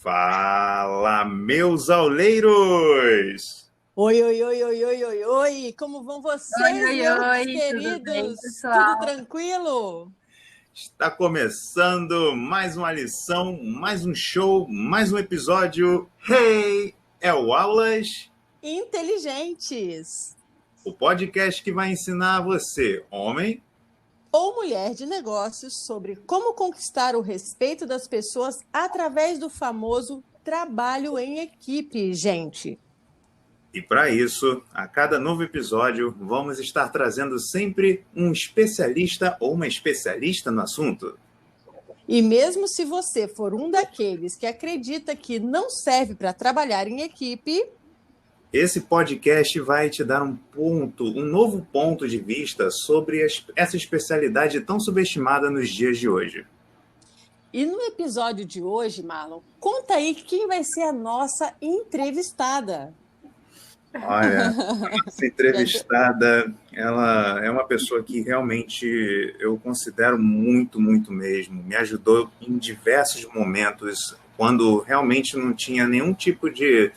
Fala, meus auleiros! Oi, oi, oi, oi, oi, oi, oi! Como vão vocês, meus Oi, tudo bem, queridos? Tudo pessoal? tranquilo? Está começando mais uma lição, mais um show, mais um episódio. Hey, é o Aulas, Inteligentes! o podcast que vai ensinar você, homem, Ou mulher de negócios, sobre como conquistar o respeito das pessoas através do famoso trabalho em equipe, gente. e para isso, a cada novo episódio, vamos estar trazendo sempre um especialista ou uma especialista no assunto. E mesmo se você for um daqueles que acredita que não serve para trabalhar em equipe, Esse podcast vai te dar um novo ponto de vista sobre essa especialidade tão subestimada nos dias de hoje. e no episódio de hoje, Marlon, conta aí quem vai ser a nossa entrevistada. Olha, essa entrevistada, ela é uma pessoa que realmente eu considero muito, muito mesmo. Me ajudou em diversos momentos, quando realmente não tinha nenhum tipo de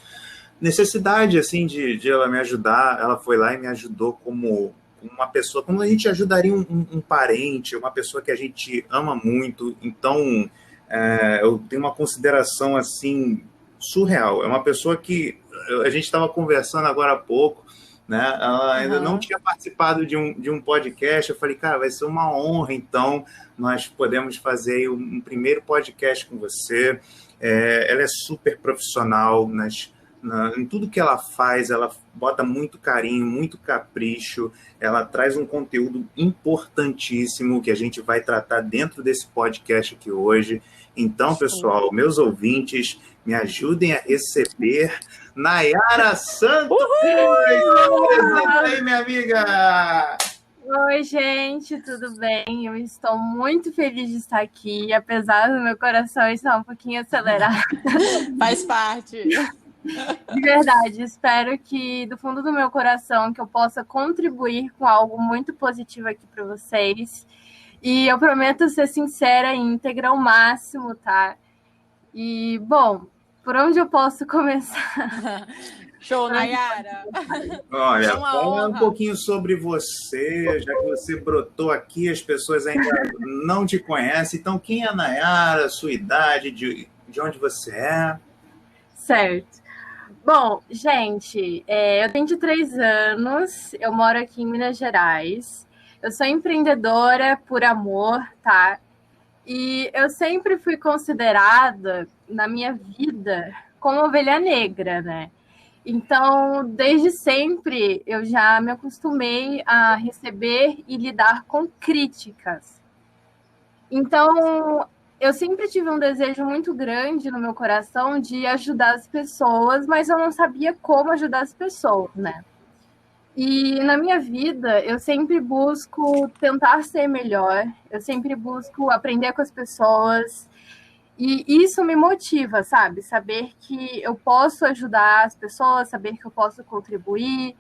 necessidade assim de ela me ajudar. Ela foi lá e me ajudou como uma pessoa, como a gente ajudaria um parente, uma pessoa que a gente ama muito. Então, eu tenho uma consideração assim surreal. É uma pessoa que a gente estava conversando agora há pouco, né? Ela ainda não tinha participado de um podcast. Eu falei, cara, vai ser uma honra, então, nós podemos fazer aí um primeiro podcast com você. Ela é super profissional em tudo que ela faz, ela bota muito carinho, muito capricho, ela traz um conteúdo importantíssimo que a gente vai tratar dentro desse podcast aqui hoje. Então, pessoal, meus ouvintes, me ajudem a receber Nayara Santos! Apresenta aí, minha amiga! Oi, gente, tudo bem? Eu estou muito feliz de estar aqui, apesar do meu coração estar um pouquinho acelerado. Faz parte. De verdade, espero que, do fundo do meu coração, que eu possa contribuir com algo muito positivo aqui para vocês. E eu prometo ser sincera e íntegra ao máximo, tá? E, bom, por onde eu posso começar? Show, Nayara! Olha, É uma fala um honra. pouquinho sobre você, já que você brotou aqui, as pessoas ainda não te conhecem. Então, quem é a Nayara, sua idade, de onde você é? Certo. Bom, gente, eu tenho 23 anos, eu moro aqui em Minas Gerais. Eu sou empreendedora por amor, tá? E eu sempre fui considerada, na minha vida, como ovelha negra, né? Então, desde sempre, eu já me acostumei a receber e lidar com críticas. Então, eu sempre tive um desejo muito grande no meu coração de ajudar as pessoas, mas eu não sabia como ajudar as pessoas, né? E na minha vida, eu sempre busco tentar ser melhor, eu sempre busco aprender com as pessoas, e isso me motiva, sabe? Saber que eu posso ajudar as pessoas, saber que eu posso contribuir,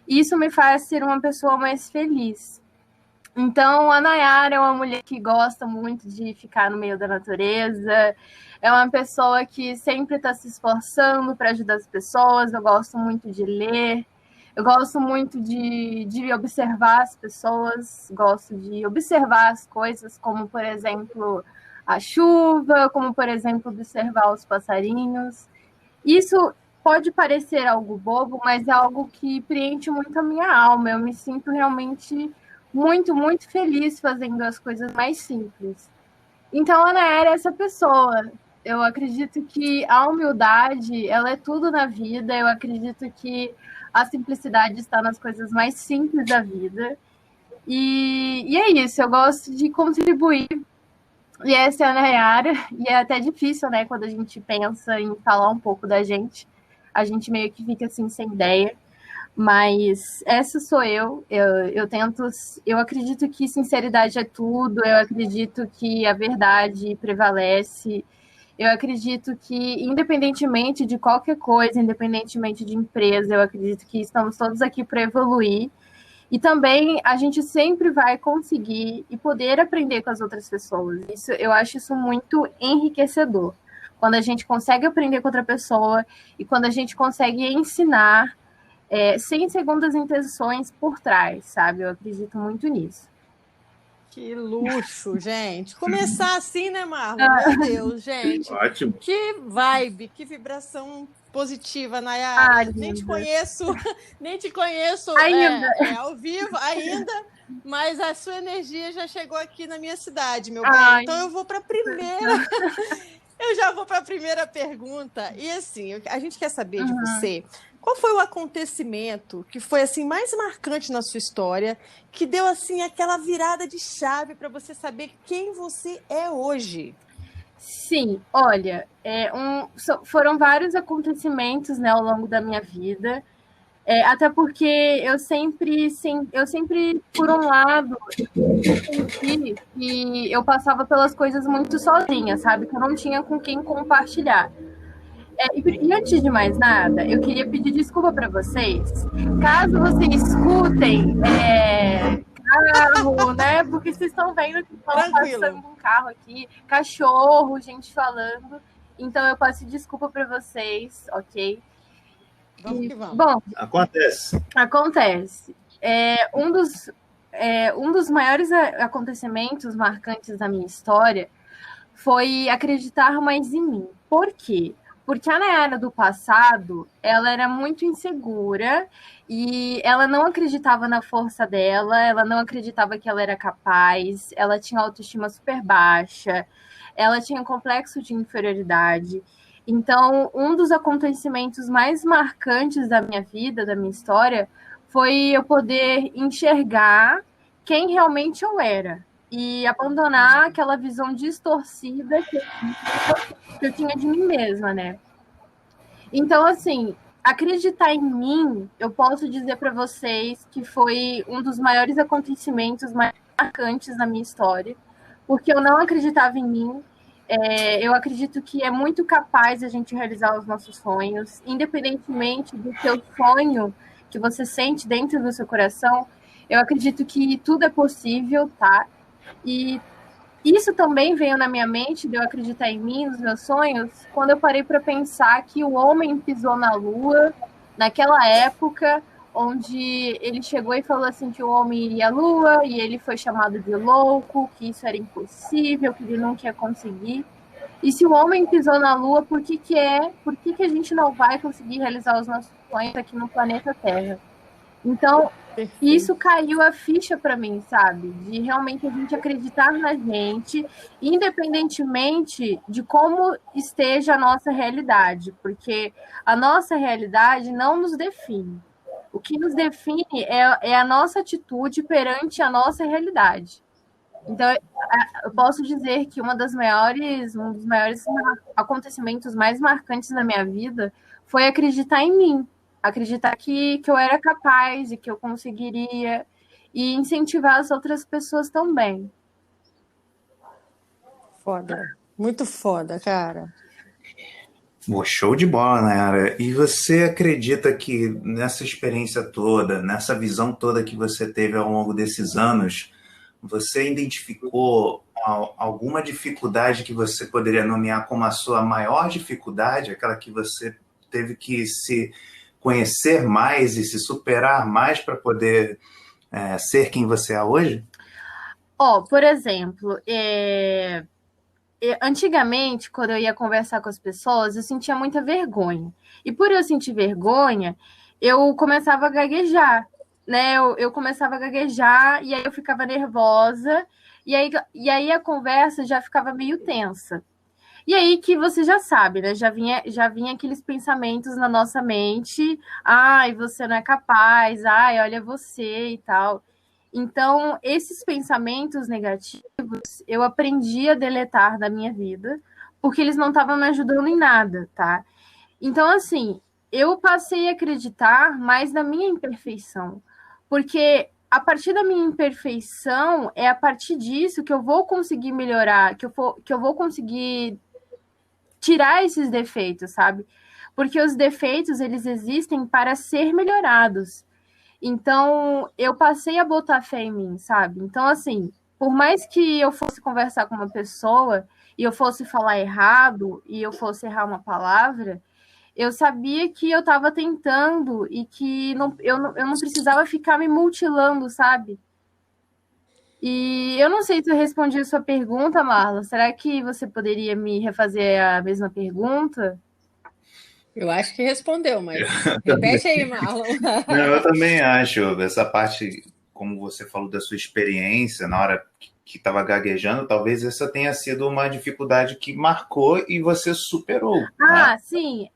isso me faz ser uma pessoa mais feliz. Então, a Nayara é uma mulher que gosta muito de ficar no meio da natureza, é uma pessoa que sempre está se esforçando para ajudar as pessoas, eu gosto muito de ler, eu gosto muito de observar as pessoas, gosto de observar as coisas, como, por exemplo, a chuva, como, por exemplo, observar os passarinhos. Isso pode parecer algo bobo, mas é algo que preenche muito a minha alma. Eu me sinto realmente muito, muito feliz fazendo as coisas mais simples. Então, a Ana era essa pessoa. Eu acredito que a humildade, ela é tudo na vida. Eu acredito que a simplicidade está nas coisas mais simples da vida. E é isso, eu gosto de contribuir. E essa é a Nayara, e é até difícil, né, quando a gente pensa em falar um pouco da gente. A gente meio que fica assim, sem ideia. Mas essa sou eu tento, eu acredito que sinceridade é tudo, eu acredito que a verdade prevalece, eu acredito que independentemente de qualquer coisa, independentemente de empresa, eu acredito que estamos todos aqui para evoluir, e também a gente sempre vai conseguir e poder aprender com as outras pessoas. Isso, eu acho isso muito enriquecedor. quando a gente consegue aprender com outra pessoa e quando a gente consegue ensinar sem segundas intenções por trás, sabe? Eu acredito muito nisso. Que luxo, gente. Começar assim, né, Marlon? Meu Deus, gente. Ótimo. Que vibe, que vibração positiva, Nayara. Nem te conheço ainda. ao vivo ainda, mas a sua energia já chegou aqui na minha cidade, meu bem. Então eu vou para a primeira. Eu já vou para a primeira pergunta. E assim, a gente quer saber de você, qual foi o acontecimento que foi assim mais marcante na sua história, que deu assim aquela virada de chave para você saber quem você é hoje? Sim, olha, foram vários acontecimentos, né, ao longo da minha vida. Até porque eu sempre, por um lado, senti que eu passava pelas coisas muito sozinha, sabe? Que eu não tinha com quem compartilhar. E antes de mais nada, eu queria pedir desculpa para vocês, caso vocês escutem carro, né? Porque vocês estão vendo que estão passando um carro aqui, cachorro, gente falando. Então eu peço desculpa para vocês, ok? Vamos que vamos. Bom, acontece. Um dos maiores acontecimentos marcantes da minha história foi acreditar mais em mim. Por quê? Porque a Nayara do passado, ela era muito insegura e ela não acreditava na força dela, ela não acreditava que ela era capaz, ela tinha autoestima super baixa, ela tinha complexo de inferioridade. Então, um dos acontecimentos mais marcantes da minha vida, da minha história, foi eu poder enxergar quem realmente eu era e abandonar aquela visão distorcida que eu tinha de mim mesma, né? Então, assim, acreditar em mim, eu posso dizer para vocês que foi um dos maiores acontecimentos mais marcantes da minha história, porque eu não acreditava em mim. Eu acredito que é muito capaz a gente realizar os nossos sonhos, independentemente do seu sonho que você sente dentro do seu coração. Eu acredito que tudo é possível, tá? E isso também veio na minha mente, de eu acreditar em mim, nos meus sonhos, quando eu parei para pensar que o homem pisou na Lua, naquela época, onde ele chegou e falou assim que o homem iria à Lua, e ele foi chamado de louco, que isso era impossível, que ele não ia conseguir. E se o homem pisou na Lua, por que a gente não vai conseguir realizar os nossos sonhos aqui no planeta Terra? Então, isso caiu a ficha para mim, sabe? De realmente a gente acreditar na gente, independentemente de como esteja a nossa realidade, porque a nossa realidade não nos define. O que nos define é a nossa atitude perante a nossa realidade. Então, eu posso dizer que um dos maiores acontecimentos mais marcantes da minha vida foi acreditar em mim. Acreditar que eu era capaz e que eu conseguiria, e incentivar as outras pessoas também. Foda. Muito foda, cara. Show de bola, Nayara. E você acredita que nessa experiência toda, nessa visão toda que você teve ao longo desses anos, você identificou alguma dificuldade que você poderia nomear como a sua maior dificuldade, aquela que você teve que se conhecer mais e se superar mais para poder ser quem você é hoje? Por exemplo, antigamente, quando eu ia conversar com as pessoas, eu sentia muita vergonha. E por eu sentir vergonha, eu começava a gaguejar, né? Eu começava a gaguejar e aí eu ficava nervosa, e aí a conversa já ficava meio tensa. E aí que você já sabe, né? Já vinha aqueles pensamentos na nossa mente. Ai, você não é capaz. Ai, olha você e tal. Então, esses pensamentos negativos, eu aprendi a deletar da minha vida, porque eles não estavam me ajudando em nada, tá? Então, assim, eu passei a acreditar mais na minha imperfeição, porque a partir da minha imperfeição, é a partir disso que eu vou conseguir melhorar, que eu vou conseguir tirar esses defeitos, sabe? Porque os defeitos, eles existem para ser melhorados. Então, eu passei a botar fé em mim, sabe? Então, assim, por mais que eu fosse conversar com uma pessoa e eu fosse falar errado, e eu fosse errar uma palavra, eu sabia que eu estava tentando e que eu não precisava ficar me mutilando, sabe? E eu não sei se eu respondi a sua pergunta, Marla. Será que você poderia me refazer a mesma pergunta? Eu acho que respondeu, mas repete aí, Marlon. Não, eu também acho. Essa parte, como você falou da sua experiência, na hora que estava gaguejando, talvez essa tenha sido uma dificuldade que marcou e você superou. Ah, né? sim.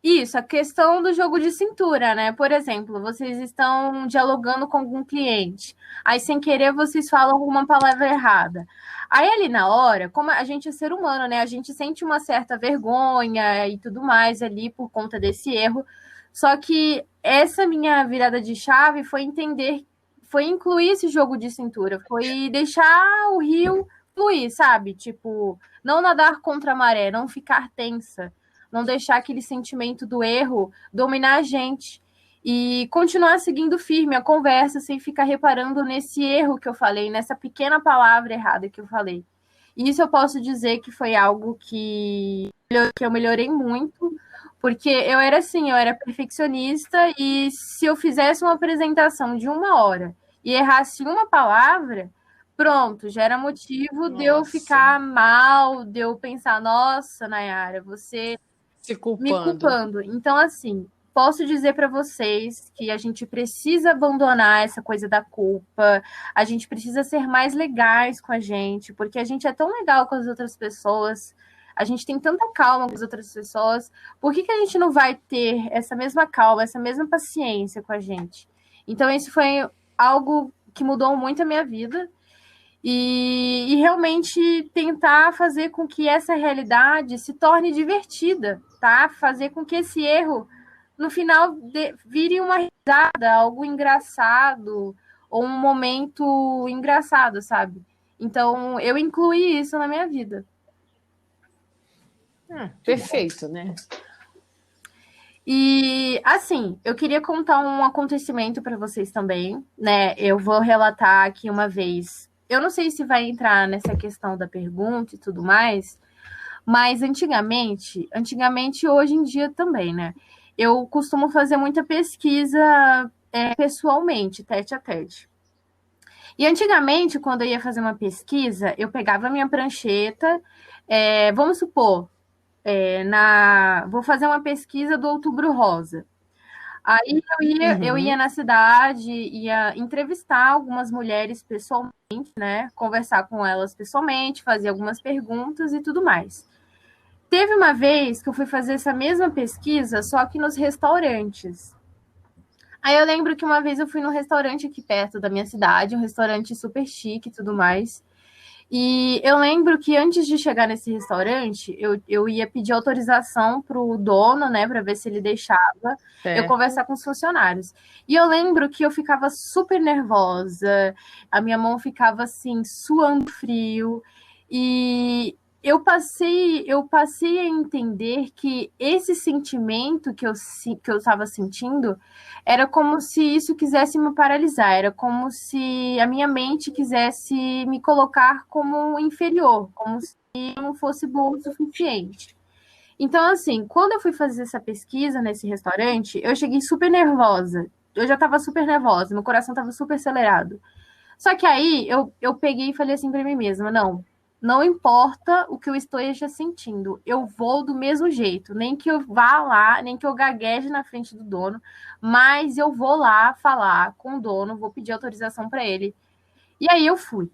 Isso, a questão do jogo de cintura, né? Por exemplo, vocês estão dialogando com algum cliente, aí sem querer vocês falam alguma palavra errada. Aí ali na hora, como a gente é ser humano, né? A gente sente uma certa vergonha e tudo mais ali por conta desse erro. Só que essa minha virada de chave foi entender, foi incluir esse jogo de cintura, foi deixar o rio fluir, sabe? Tipo, não nadar contra a maré, não ficar tensa, não deixar aquele sentimento do erro dominar a gente e continuar seguindo firme a conversa sem ficar reparando nesse erro que eu falei, nessa pequena palavra errada que eu falei. E isso eu posso dizer que foi algo que eu melhorei muito, porque eu era assim, eu era perfeccionista e se eu fizesse uma apresentação de 1 hora e errasse uma palavra, pronto, já era motivo de eu ficar mal, de eu pensar, nossa, Nayara, você me culpando. Então, assim, posso dizer para vocês que a gente precisa abandonar essa coisa da culpa, a gente precisa ser mais legais com a gente, porque a gente é tão legal com as outras pessoas, a gente tem tanta calma com as outras pessoas, por que a gente não vai ter essa mesma calma, essa mesma paciência com a gente? Então, isso foi algo que mudou muito a minha vida. E realmente tentar fazer com que essa realidade se torne divertida, tá? Fazer com que esse erro, no final, vire uma risada, algo engraçado, ou um momento engraçado, sabe? Então, eu incluí isso na minha vida. Perfeito, né? E, assim, eu queria contar um acontecimento para vocês também, né? Eu vou relatar aqui uma vez. Eu não sei se vai entrar nessa questão da pergunta e tudo mais, mas antigamente, hoje em dia também, né? Eu costumo fazer muita pesquisa pessoalmente, tete a tete. E antigamente, quando eu ia fazer uma pesquisa, eu pegava a minha prancheta, vamos supor, vou fazer uma pesquisa do Outubro Rosa. Aí eu ia na cidade, ia entrevistar algumas mulheres pessoalmente, né? Conversar com elas pessoalmente, fazer algumas perguntas e tudo mais. Teve uma vez que eu fui fazer essa mesma pesquisa, só que nos restaurantes. Aí eu lembro que uma vez eu fui num restaurante aqui perto da minha cidade, um restaurante super chique e tudo mais. E eu lembro que antes de chegar nesse restaurante, eu ia pedir autorização para o dono, né, para ver se ele deixava eu conversar com os funcionários. E eu lembro que eu ficava super nervosa, a minha mão ficava assim, suando frio, e eu passei a entender que esse sentimento que eu estava sentindo era como se isso quisesse me paralisar, era como se a minha mente quisesse me colocar como inferior, como se eu não fosse boa o suficiente. Então, assim, quando eu fui fazer essa pesquisa nesse restaurante, eu cheguei super nervosa. Eu já estava super nervosa, meu coração estava super acelerado. Só que aí eu peguei e falei assim para mim mesma, não importa o que eu esteja sentindo, eu vou do mesmo jeito, nem que eu vá lá, nem que eu gagueje na frente do dono, mas eu vou lá falar com o dono, vou pedir autorização para ele. E aí eu fui.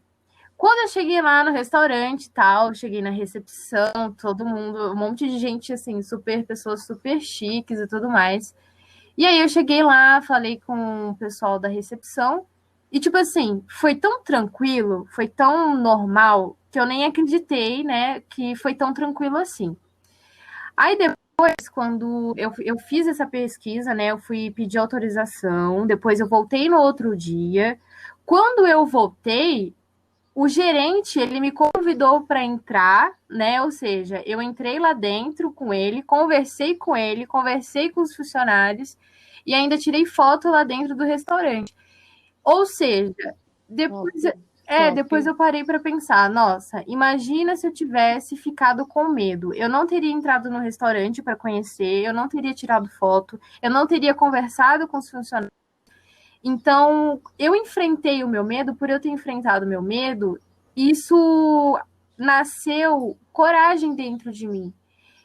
Quando eu cheguei lá no restaurante e tal, cheguei na recepção, todo mundo, um monte de gente assim, pessoas super chiques e tudo mais. E aí eu cheguei lá, falei com o pessoal da recepção, e tipo assim, foi tão tranquilo, foi tão normal, que eu nem acreditei, né, que foi tão tranquilo assim. Aí depois, quando eu fiz essa pesquisa, né, eu fui pedir autorização, depois eu voltei no outro dia. Quando eu voltei, o gerente, ele me convidou para entrar, né, ou seja, eu entrei lá dentro com ele, conversei com os funcionários, e ainda tirei foto lá dentro do restaurante. Ou seja, depois Depois eu parei para pensar, nossa, imagina se eu tivesse ficado com medo. Eu não teria entrado no restaurante para conhecer, eu não teria tirado foto, eu não teria conversado com os funcionários. Então, eu enfrentei o meu medo, por eu ter enfrentado o meu medo, isso nasceu coragem dentro de mim.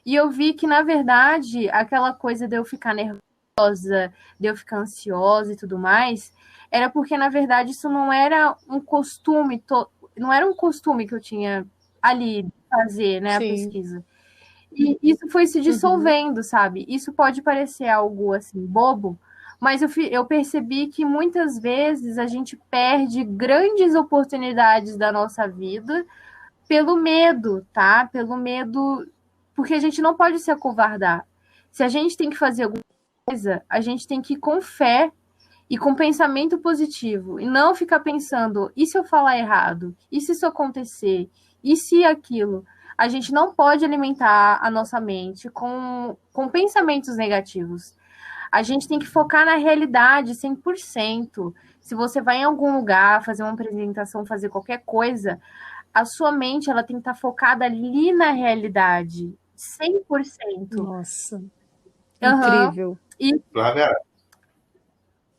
E eu vi que, na verdade, aquela coisa de eu ficar nervosa, de eu ficar ansiosa e tudo mais, era porque, na verdade, isso não era um costume, não era um costume que eu tinha ali fazer, né, a pesquisa. E isso foi se dissolvendo, sabe? Isso pode parecer algo, assim, bobo, mas eu percebi que muitas vezes a gente perde grandes oportunidades da nossa vida pelo medo, tá? Pelo medo, porque a gente não pode se acovardar. Se a gente tem que fazer alguma coisa, a gente tem que ir com fé e com pensamento positivo, e não ficar pensando, e se eu falar errado? E se isso acontecer? E se aquilo? A gente não pode alimentar a nossa mente com pensamentos negativos. A gente tem que focar na realidade 100%. Se você vai em algum lugar, fazer uma apresentação, fazer qualquer coisa, a sua mente ela tem que estar focada ali na realidade, 100%. Nossa, incrível. Flávia,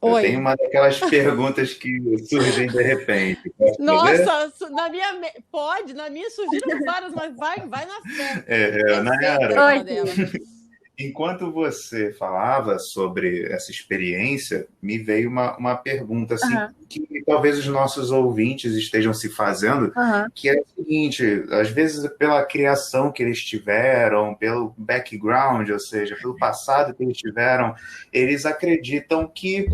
eu tenho uma daquelas perguntas que surgem de repente. Nossa, na minha surgiram várias, mas vai na fé. Nayara, enquanto você falava sobre essa experiência, me veio uma pergunta assim, que talvez os nossos ouvintes estejam se fazendo, que é o seguinte, às vezes pela criação que eles tiveram, pelo background, ou seja, pelo passado que eles tiveram, eles acreditam que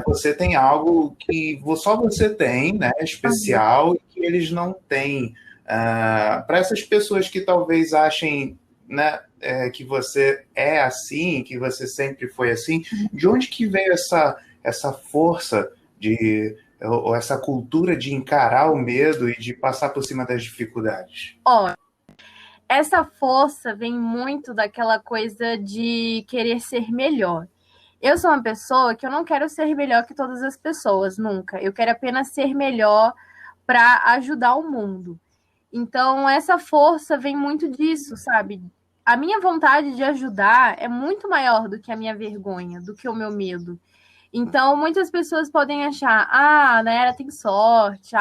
você tem algo que só você tem, né, especial, e que eles não têm. Para essas pessoas que talvez achem, né, que você é assim, que você sempre foi assim, de onde que veio essa força ou essa cultura de encarar o medo e de passar por cima das dificuldades? Essa força vem muito daquela coisa de querer ser melhor. Eu sou uma pessoa que eu não quero ser melhor que todas as pessoas, nunca. Eu quero apenas ser melhor para ajudar o mundo. Então, essa força vem muito disso, sabe? A minha vontade de ajudar é muito maior do que a minha vergonha, do que o meu medo. Então, muitas pessoas podem achar, a Nayara tem sorte,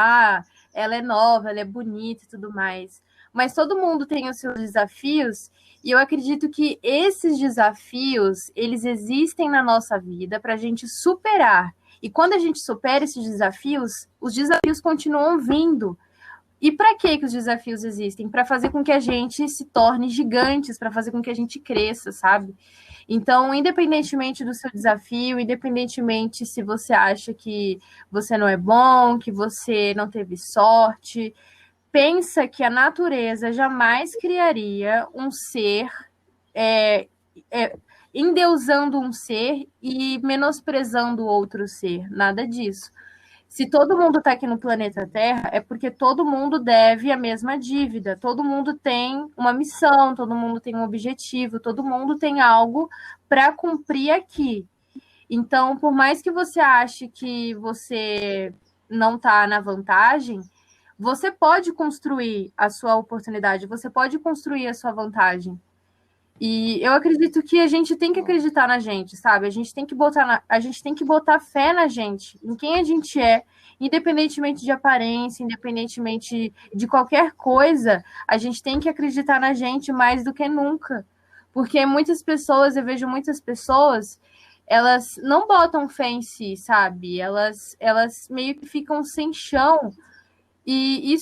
ela é nova, ela é bonita e tudo mais. Mas todo mundo tem os seus desafios, e eu acredito que esses desafios, eles existem na nossa vida para a gente superar. E quando a gente supera esses desafios, os desafios continuam vindo. E para que os desafios existem? Para fazer com que a gente se torne gigantes, para fazer com que a gente cresça, sabe? Então, independentemente do seu desafio, independentemente se você acha que você não é bom, que você não teve sorte, pensa que a natureza jamais criaria um ser endeusando um ser e menosprezando outro ser. Nada disso. Se todo mundo está aqui no planeta Terra, é porque todo mundo deve a mesma dívida. Todo mundo tem uma missão, todo mundo tem um objetivo, todo mundo tem algo para cumprir aqui. Então, por mais que você ache que você não está na vantagem, você pode construir a sua oportunidade, você pode construir a sua vantagem. E eu acredito que a gente tem que acreditar na gente, sabe? A gente tem que botar fé na gente, em quem a gente é, independentemente de aparência, independentemente de qualquer coisa, a gente tem que acreditar na gente mais do que nunca. Porque eu vejo muitas pessoas, elas não botam fé em si, sabe? Elas meio que ficam sem chão. E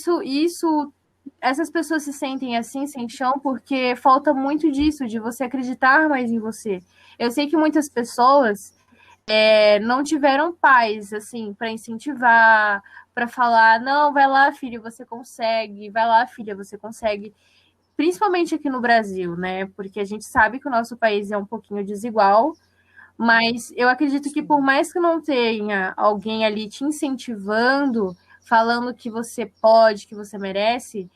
essas pessoas se sentem assim, sem chão, porque falta muito disso, de você acreditar mais em você. Eu sei que muitas pessoas não tiveram pais, assim, para incentivar, para falar, não, vai lá, filho, você consegue, vai lá, filha, você consegue. Principalmente aqui no Brasil, né? Porque a gente sabe que o nosso país é um pouquinho desigual, mas eu acredito que por mais que não tenha alguém ali te incentivando, falando que você pode, que você merece,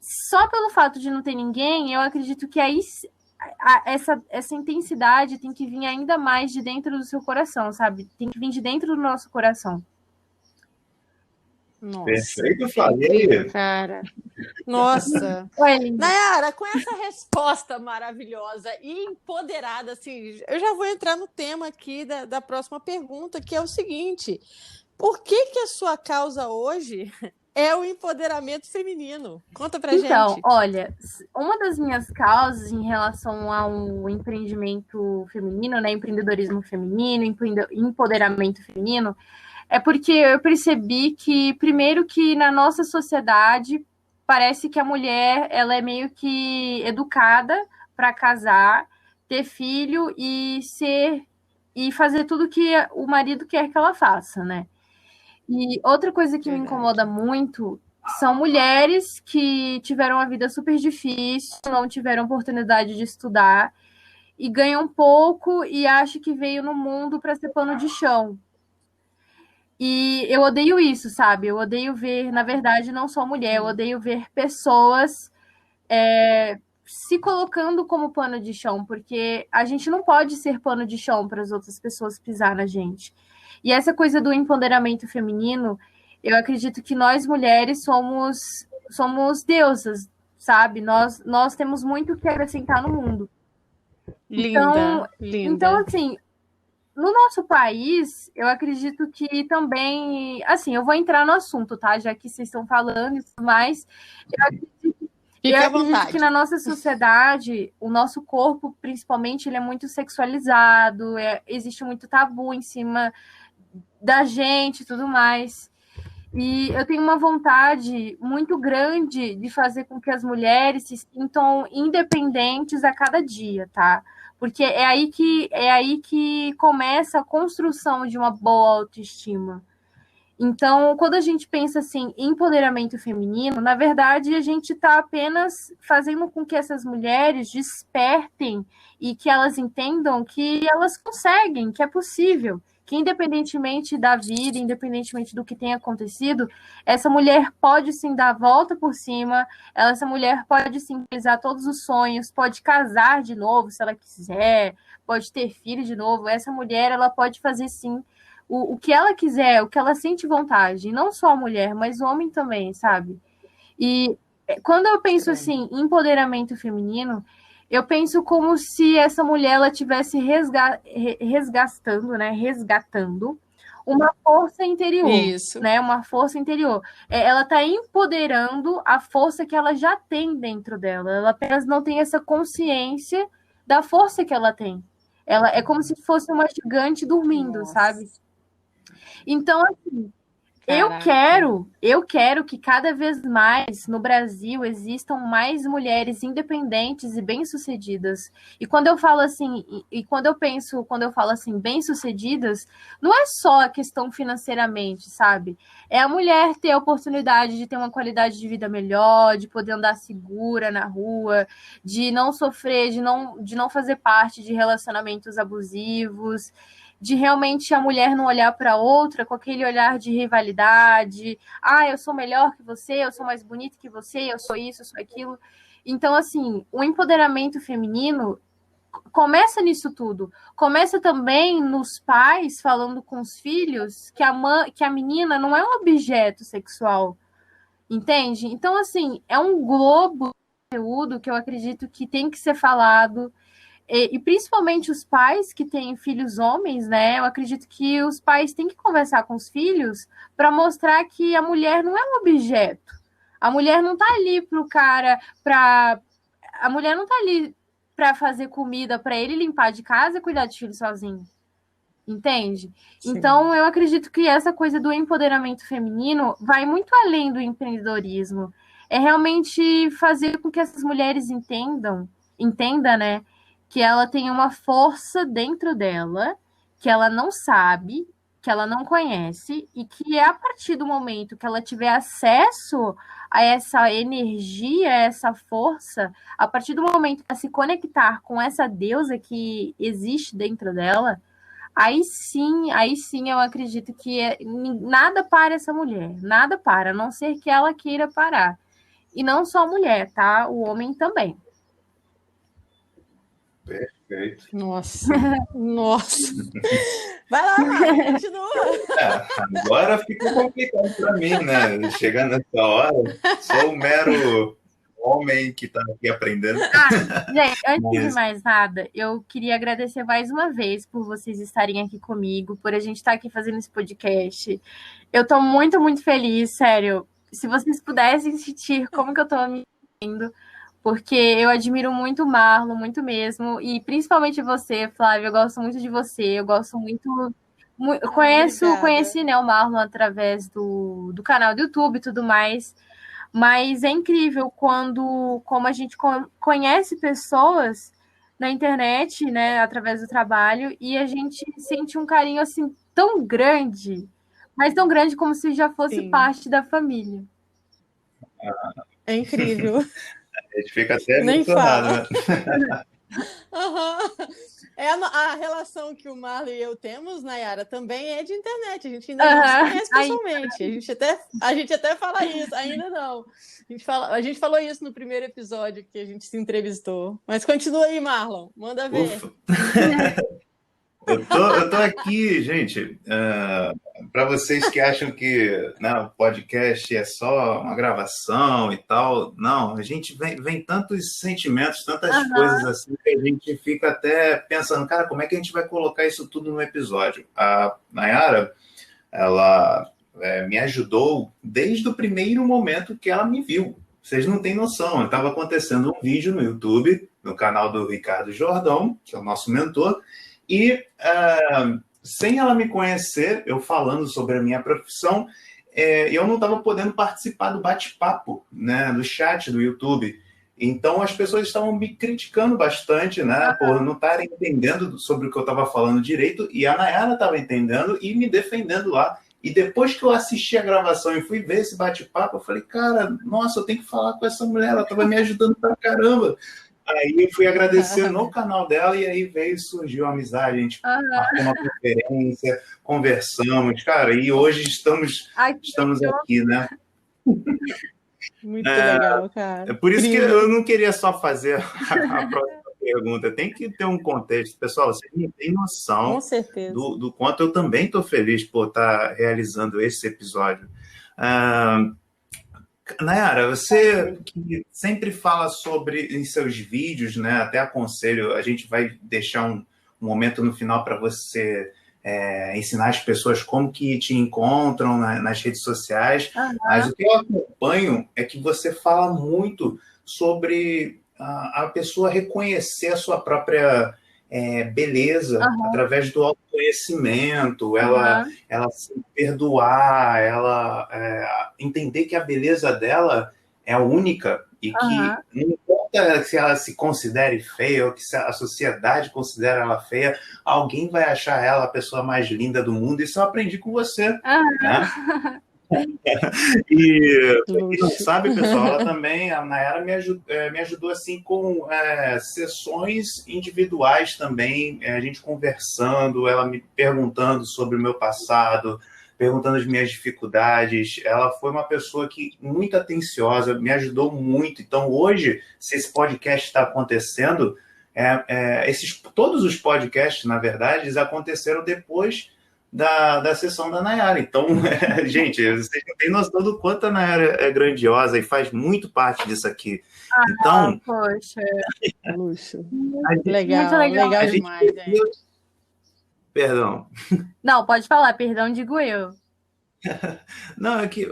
só pelo fato de não ter ninguém, eu acredito que aí essa intensidade tem que vir ainda mais de dentro do seu coração, sabe? Tem que vir de dentro do nosso coração. Nossa, perfeito, falei. cara. Nossa. Nayara, com essa resposta maravilhosa e empoderada, assim, eu já vou entrar no tema aqui da próxima pergunta, que é o seguinte: por que a sua causa hoje é o empoderamento feminino? Conta pra gente. Então, olha, uma das minhas causas em relação ao empreendimento feminino, né, empreendedorismo feminino, empoderamento feminino, é porque eu percebi que, primeiro, que na nossa sociedade parece que a mulher ela é meio que educada para casar, ter filho e fazer tudo que o marido quer que ela faça, né? E outra coisa que me incomoda muito são mulheres que tiveram uma vida super difícil, não tiveram oportunidade de estudar e ganham pouco e acham que veio no mundo para ser pano de chão. E eu odeio isso, sabe? Eu odeio ver, na verdade, não só mulher, eu odeio ver pessoas se colocando como pano de chão, porque a gente não pode ser pano de chão para as outras pessoas pisar na gente. E essa coisa do empoderamento feminino, eu acredito que nós mulheres somos deusas, sabe? Nós temos muito que acrescentar no mundo. Linda. Então, assim, no nosso país, eu acredito que também... Assim, eu vou entrar no assunto, tá? Já que vocês estão falando e tudo mais. Eu acredito que na nossa sociedade, o nosso corpo, principalmente, ele é muito sexualizado, existe muito tabu em cima da gente e tudo mais. E eu tenho uma vontade muito grande de fazer com que as mulheres se sintam independentes a cada dia, tá? Porque é aí que começa a construção de uma boa autoestima. Então, quando a gente pensa assim em empoderamento feminino, na verdade, a gente está apenas fazendo com que essas mulheres despertem e que elas entendam que elas conseguem, que é possível, que independentemente da vida, independentemente do que tenha acontecido, essa mulher pode sim dar a volta por cima, essa mulher pode sim realizar todos os sonhos, pode casar de novo se ela quiser, pode ter filho de novo. Essa mulher, ela pode fazer sim o que ela quiser, o que ela sente vontade, não só a mulher, mas o homem também, sabe? E quando eu penso assim, em empoderamento feminino, eu penso como se essa mulher ela tivesse resgatando uma força interior, Isso. Né? Uma força interior. Ela está empoderando a força que ela já tem dentro dela. Ela apenas não tem essa consciência da força que ela tem. Ela é como se fosse uma gigante dormindo, sabe? Então, assim, eu quero que cada vez mais no Brasil existam mais mulheres independentes e bem-sucedidas. E quando eu falo assim, quando eu falo assim, bem-sucedidas, não é só a questão financeiramente, sabe? É a mulher ter a oportunidade de ter uma qualidade de vida melhor, de poder andar segura na rua, de não sofrer, de não fazer parte de relacionamentos abusivos, de realmente a mulher não olhar para outra com aquele olhar de rivalidade. Eu sou melhor que você, eu sou mais bonita que você, eu sou isso, eu sou aquilo. Então, assim, o empoderamento feminino começa nisso tudo. Começa também nos pais falando com os filhos que a menina não é um objeto sexual, entende? Então, assim, é um globo de conteúdo que eu acredito que tem que ser falado. E principalmente os pais que têm filhos homens, né? Eu acredito que os pais têm que conversar com os filhos para mostrar que a mulher não é um objeto. A mulher não está ali a mulher não está ali para fazer comida para ele, limpar de casa e cuidar de filho sozinho. Entende? Sim. Então, eu acredito que essa coisa do empoderamento feminino vai muito além do empreendedorismo. É realmente fazer com que essas mulheres entendam, né? Que ela tem uma força dentro dela, que ela não sabe, que ela não conhece, e que a partir do momento que ela tiver acesso a essa energia, a essa força, a partir do momento que ela se conectar com essa deusa que existe dentro dela, aí sim eu acredito que nada para essa mulher, nada para, a não ser que ela queira parar. E não só a mulher, tá? O homem também. Perfeito. Perfeito. Nossa. Vai lá, continua. Agora fica complicado para mim, né? Chegando nessa hora, sou um mero homem que está aqui aprendendo. Gente, antes de mais nada, eu queria agradecer mais uma vez por vocês estarem aqui comigo, por a gente estar aqui fazendo esse podcast. Eu estou muito, muito feliz, sério. Se vocês pudessem sentir como que eu estou me sentindo, porque eu admiro muito o Marlon, muito mesmo, e principalmente você, Flávia, eu gosto muito de você, eu gosto muito... Conheci, né, o Marlon através do canal do YouTube e tudo mais, mas é incrível como a gente conhece pessoas na internet, né, através do trabalho, e a gente sente um carinho assim tão grande, mas tão grande como se já fosse parte da família. É incrível. A gente fica até emocionado, né? A relação que o Marlon e eu temos, Nayara, também é de internet. A gente ainda não se conhece pessoalmente. A gente até fala isso, ainda não. A gente falou isso no primeiro episódio que a gente se entrevistou. Mas continua aí, Marlon. Manda ver. Eu tô aqui, gente, para vocês que acham que o podcast é só uma gravação e tal. Não, a gente vem tantos sentimentos, tantas coisas assim, que a gente fica até pensando, cara, como é que a gente vai colocar isso tudo no episódio? A Nayara, ela me ajudou desde o primeiro momento que ela me viu. Vocês não têm noção, estava acontecendo um vídeo no YouTube, no canal do Ricardo Jordão, que é o nosso mentor, e sem ela me conhecer, eu falando sobre a minha profissão, eu não estava podendo participar do bate-papo, né, do chat do YouTube. Então as pessoas estavam me criticando bastante, né, por não estarem entendendo sobre o que eu estava falando direito, e a Nayara estava entendendo e me defendendo lá. E depois que eu assisti a gravação e fui ver esse bate-papo, eu falei, cara, nossa, eu tenho que falar com essa mulher, ela estava me ajudando pra caramba. Aí eu fui agradecer no canal dela e aí surgiu a amizade, a gente marcou uma conferência, conversamos, cara, e hoje estamos aqui, né? Muito legal, cara. É por isso que eu não queria só fazer a próxima pergunta, tem que ter um contexto. Pessoal, vocês não têm noção com certeza. do quanto eu também estou feliz por estar realizando esse episódio. Nayara, você que sempre fala sobre em seus vídeos, né? Até aconselho, a gente vai deixar um momento no final para você ensinar as pessoas como que te encontram nas redes sociais. Mas o que eu acompanho é que você fala muito sobre a pessoa reconhecer a sua própria beleza através do autoconhecimento, ela se perdoar, ela entender que a beleza dela é única e que não importa se ela se considere feia ou que se a sociedade considera ela feia, alguém vai achar ela a pessoa mais linda do mundo. Isso eu aprendi com você, né? E quem não sabe, pessoal, ela também, a Nayara me ajudou assim com sessões individuais também, a gente conversando, ela me perguntando sobre o meu passado, perguntando as minhas dificuldades. Ela foi uma pessoa que muito atenciosa, me ajudou muito. Então hoje, se esse podcast está acontecendo, todos os podcasts, na verdade, eles aconteceram depois da sessão da Nayara. Então, gente, vocês não têm noção do quanto a Nayara é grandiosa e faz muito parte disso aqui. Então, poxa, luxo. Legal, muito legal demais, gente. Perdão. Não, pode falar, perdão, digo eu. Não, é que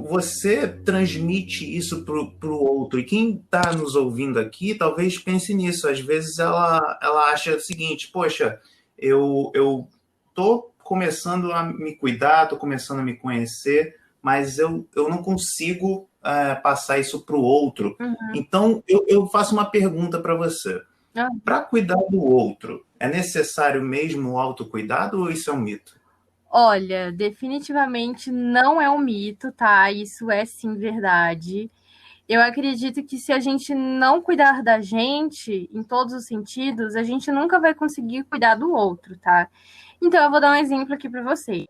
você transmite isso para o outro, e quem está nos ouvindo aqui talvez pense nisso. Às vezes ela acha o seguinte, poxa, eu estou começando a me cuidar, estou começando a me conhecer, mas eu não consigo passar isso para o outro. Então, eu faço uma pergunta para você. Para cuidar do outro, é necessário mesmo o autocuidado ou isso é um mito? Olha, definitivamente não é um mito, tá? Isso é sim verdade. Eu acredito que se a gente não cuidar da gente, em todos os sentidos, a gente nunca vai conseguir cuidar do outro, tá? Então, eu vou dar um exemplo aqui para vocês.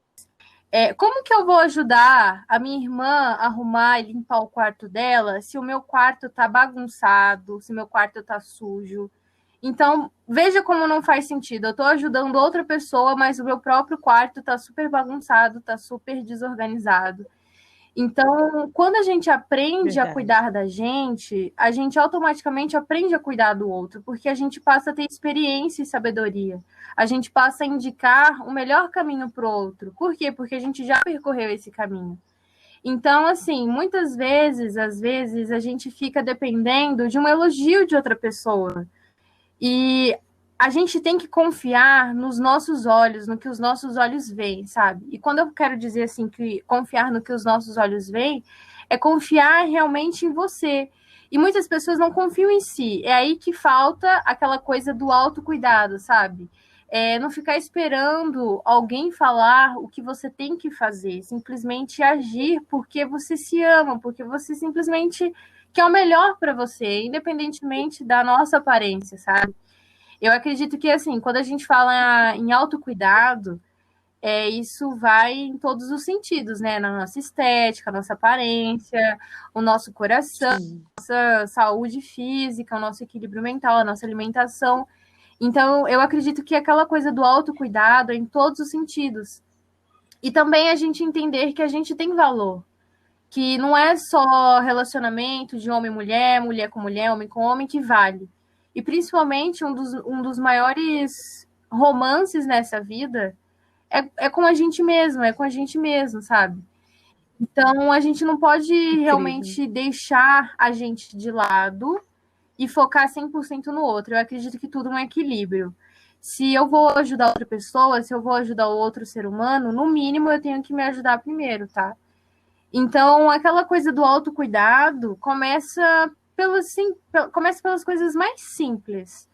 Como que eu vou ajudar a minha irmã a arrumar e limpar o quarto dela se o meu quarto tá bagunçado, se o meu quarto tá sujo? Então, veja como não faz sentido. Eu estou ajudando outra pessoa, mas o meu próprio quarto está super bagunçado, está super desorganizado. Então, quando a gente aprende a cuidar da gente, a gente automaticamente aprende a cuidar do outro, porque a gente passa a ter experiência e sabedoria. A gente passa a indicar o melhor caminho para o outro. Por quê? Porque a gente já percorreu esse caminho. Então, assim, muitas vezes, às vezes, a gente fica dependendo de um elogio de outra pessoa. E a gente tem que confiar nos nossos olhos, no que os nossos olhos veem, sabe? E quando eu quero dizer assim que confiar no que os nossos olhos veem, é confiar realmente em você. E muitas pessoas não confiam em si. É aí que falta aquela coisa do autocuidado, sabe? Não ficar esperando alguém falar o que você tem que fazer, simplesmente agir porque você se ama, porque você simplesmente quer o melhor para você, independentemente da nossa aparência, sabe? Eu acredito que, assim, quando a gente fala em autocuidado, isso vai em todos os sentidos, né? Na nossa estética, nossa aparência, o nosso coração, nossa saúde física, o nosso equilíbrio mental, a nossa alimentação. Então, eu acredito que aquela coisa do autocuidado é em todos os sentidos. E também a gente entender que a gente tem valor. Que não é só relacionamento de homem e mulher, mulher com mulher, homem com homem, que vale. E principalmente um dos maiores romances nessa vida é com a gente mesmo, sabe? Então a gente não pode realmente deixar a gente de lado e focar 100% no outro. Eu acredito que tudo é um equilíbrio. Se eu vou ajudar outra pessoa, se eu vou ajudar o outro ser humano, no mínimo eu tenho que me ajudar primeiro, tá? Então, aquela coisa do autocuidado começa pelas coisas mais simples.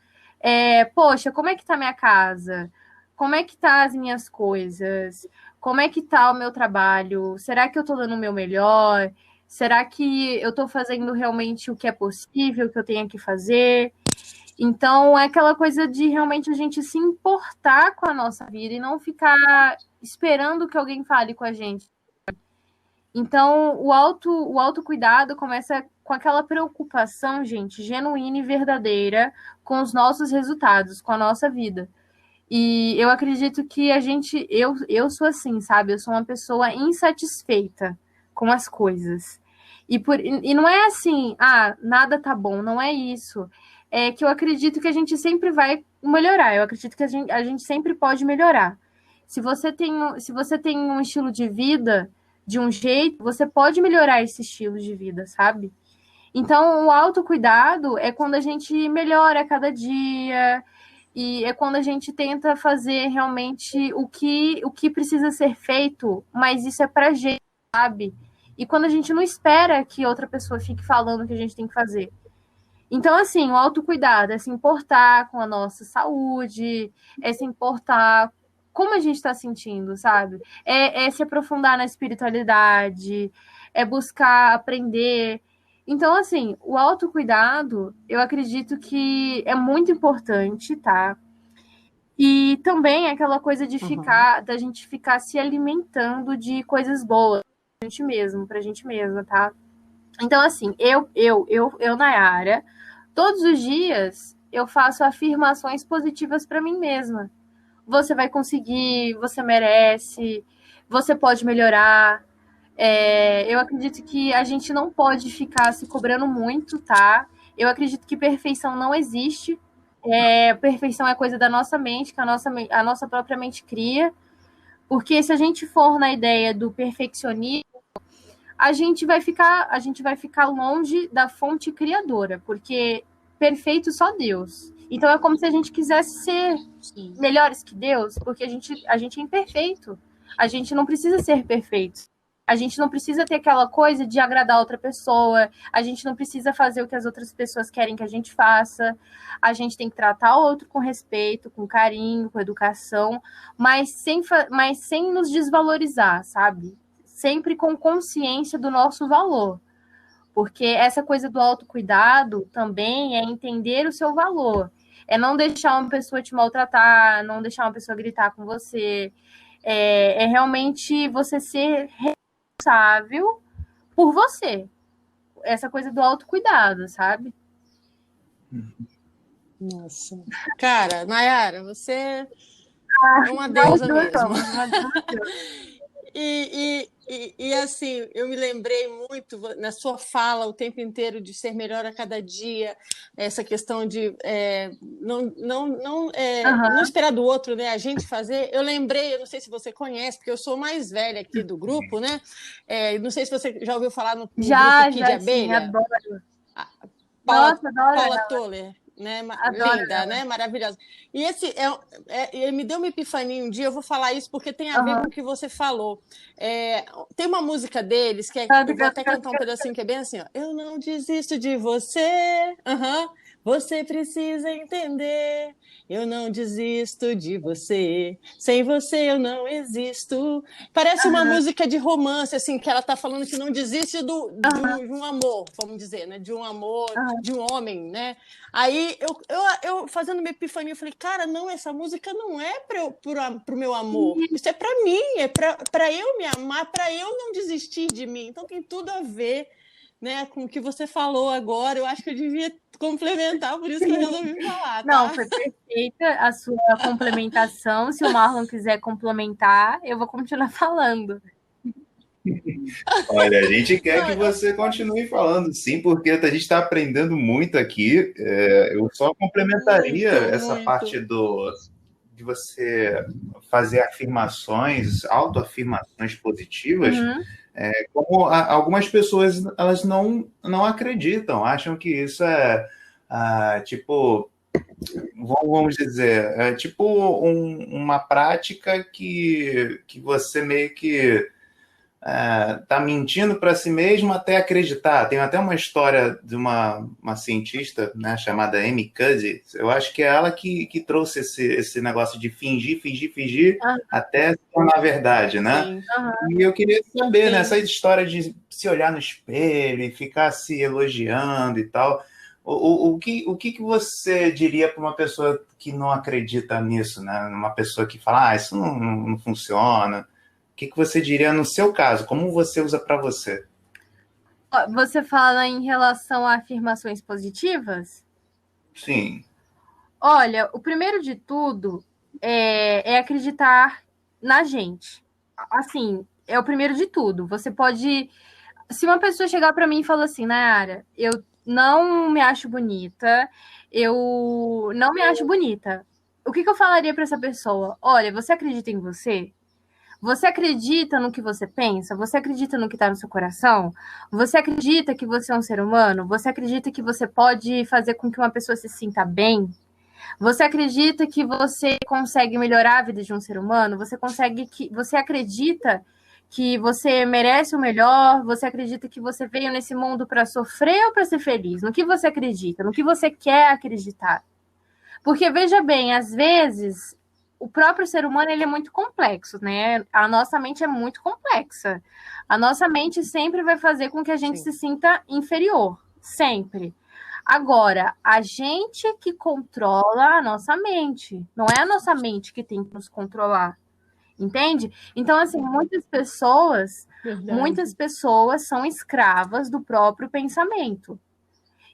Poxa, como é que tá minha casa? Como é que tá as minhas coisas? Como é que tá o meu trabalho? Será que eu tô dando o meu melhor? Será que eu tô fazendo realmente o que é possível, o que eu tenho que fazer? Então, é aquela coisa de realmente a gente se importar com a nossa vida e não ficar esperando que alguém fale com a gente. Então, o autocuidado começa com aquela preocupação, gente, genuína e verdadeira com os nossos resultados, com a nossa vida. E eu acredito que eu sou assim, sabe? Eu sou uma pessoa insatisfeita com as coisas. E não é assim, nada tá bom, não é isso. É que eu acredito que a gente sempre vai melhorar. Eu acredito que a gente sempre pode melhorar. Se você tem um estilo de vida de um jeito, você pode melhorar esse estilo de vida, sabe? Então, o autocuidado é quando a gente melhora a cada dia e é quando a gente tenta fazer realmente o que precisa ser feito, mas isso é pra gente, sabe? E quando a gente não espera que outra pessoa fique falando o que a gente tem que fazer. Então, assim, o autocuidado é se importar com a nossa saúde, é se importar como a gente está sentindo, sabe? É se aprofundar na espiritualidade, é buscar aprender. Então, assim, o autocuidado, eu acredito que é muito importante, tá? E também aquela coisa de da gente ficar se alimentando de coisas boas pra gente mesma, tá? Então, assim, Nayara, todos os dias eu faço afirmações positivas para mim mesma. Você vai conseguir, você merece, você pode melhorar. Eu acredito que a gente não pode ficar se cobrando muito, tá? Eu acredito que perfeição não existe. Perfeição é coisa da nossa mente, que a nossa própria mente cria. Porque se a gente for na ideia do perfeccionismo, a gente vai ficar longe da fonte criadora, porque perfeito só Deus. Então é como se a gente quisesse ser melhores que Deus, porque a gente é imperfeito. A gente não precisa ser perfeito. A gente não precisa ter aquela coisa de agradar outra pessoa. A gente não precisa fazer o que as outras pessoas querem que a gente faça. A gente tem que tratar o outro com respeito, com carinho, com educação, mas sem nos desvalorizar, sabe? Sempre com consciência do nosso valor. Porque essa coisa do autocuidado também é entender o seu valor. É não deixar uma pessoa te maltratar, não deixar uma pessoa gritar com você. É realmente você ser responsável por você. Essa coisa do autocuidado, sabe? Nossa. Cara, Nayara, você é uma deusa mesmo. E assim, eu me lembrei muito na sua fala o tempo inteiro de ser melhor a cada dia, essa questão de não esperar do outro, né? A gente fazer. Eu lembrei, eu não sei se você conhece, porque eu sou mais velha aqui do grupo, né? Não sei se você já ouviu falar no grupo Kid Abelha. Sim, adoro. Nossa, adoro Paula Toller. Né? Linda, ela. Né? Maravilhosa. E ele me deu uma epifania um dia, eu vou falar isso porque tem a ver com o que você falou. Tem uma música deles, que eu vou até cantar um pedacinho que é bem assim, ó. Eu não desisto de você, você precisa entender, eu não desisto de você, sem você eu não existo. Parece uma música de romance, assim, que ela está falando que não desiste de um amor, vamos dizer, né? De um amor, de um homem, né? Aí eu fazendo uma epifania, eu falei, cara, não, essa música não é para o meu amor, isso é para mim, é para eu me amar, para eu não desistir de mim. Então tem tudo a ver, né, com o que você falou agora. Eu acho que eu devia complementar, por isso que eu resolvi falar. Tá? Não, foi perfeita a sua complementação. Se o Marlon quiser complementar, eu vou continuar falando. Olha, a gente quer que você continue falando, sim, porque a gente está aprendendo muito aqui. Eu só complementaria essa parte de você fazer afirmações, autoafirmações positivas, como algumas pessoas elas não acreditam, acham que isso é tipo, vamos dizer, é tipo uma prática que você meio que tá mentindo para si mesmo até acreditar. Tem até uma história de uma cientista, né, chamada Amy Cuddy. Eu acho que é ela que trouxe esse negócio de fingir até se tornar verdade, né? E eu queria saber, né, essa história de se olhar no espelho e ficar se elogiando e tal. O que você diria para uma pessoa que não acredita nisso, né? Uma pessoa que fala, isso não funciona. O que você diria no seu caso? Como você usa para você? Você fala em relação a afirmações positivas? Sim. Olha, o primeiro de tudo é acreditar na gente. Assim, é o primeiro de tudo. Você pode... Se uma pessoa chegar para mim e falar assim, Nayara, eu não me acho bonita, eu não me acho bonita. O que eu falaria para essa pessoa? Olha, você acredita em você? Você acredita no que você pensa? Você acredita no que está no seu coração? Você acredita que você é um ser humano? Você acredita que você pode fazer com que uma pessoa se sinta bem? Você acredita que você consegue melhorar a vida de um ser humano? Você acredita que você merece o melhor? Você acredita que você veio nesse mundo para sofrer ou para ser feliz? No que você acredita? No que você quer acreditar? Porque, veja bem, às vezes... O próprio ser humano ele é muito complexo, né? A nossa mente é muito complexa. A nossa mente sempre vai fazer com que a gente se sinta inferior, sempre. Agora, a gente que controla a nossa mente, não é a nossa mente que tem que nos controlar, entende? Então, assim, muitas pessoas são escravas do próprio pensamento.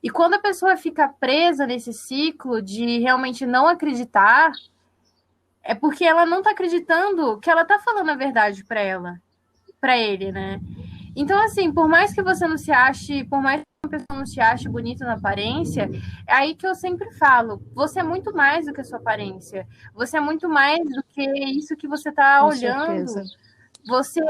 E quando a pessoa fica presa nesse ciclo de realmente não acreditar, é porque ela não tá acreditando que ela tá falando a verdade para ele, né? Então, assim, por mais que você não se ache, por mais que uma pessoa não se ache bonita na aparência, é aí que eu sempre falo, você é muito mais do que a sua aparência. Você é muito mais do que isso que você tá olhando. Certeza. Você,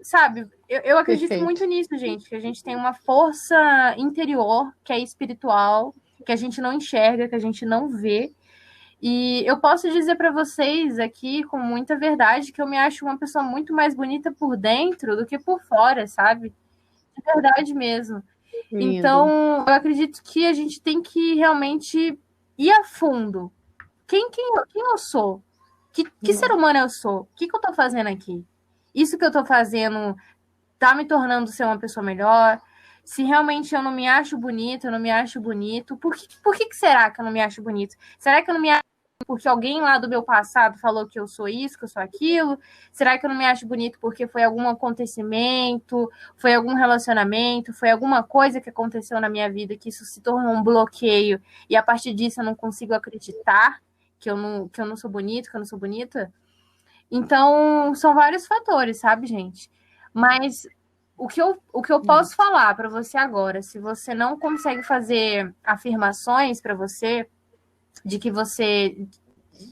sabe, eu acredito muito nisso, gente, que a gente tem uma força interior que é espiritual, que a gente não enxerga, que a gente não vê. E eu posso dizer para vocês aqui, com muita verdade, que eu me acho uma pessoa muito mais bonita por dentro do que por fora, sabe? De verdade mesmo. Lindo. Então, eu acredito que a gente tem que realmente ir a fundo. Quem eu sou? Que ser humano eu sou? O que eu estou fazendo aqui? Isso que eu estou fazendo está me tornando ser uma pessoa melhor? Se realmente eu não me acho bonita, eu não me acho bonito, por que será que eu não me acho bonito? Será que eu não me acho porque alguém lá do meu passado falou que eu sou isso, que eu sou aquilo? Será que eu não me acho bonito porque foi algum acontecimento, foi algum relacionamento, foi alguma coisa que aconteceu na minha vida que isso se tornou um bloqueio e a partir disso eu não consigo acreditar que eu não sou bonito, que eu não sou bonita? Então, são vários fatores, sabe, gente? Mas o que eu posso falar para você agora, se você não consegue fazer afirmações para você de que você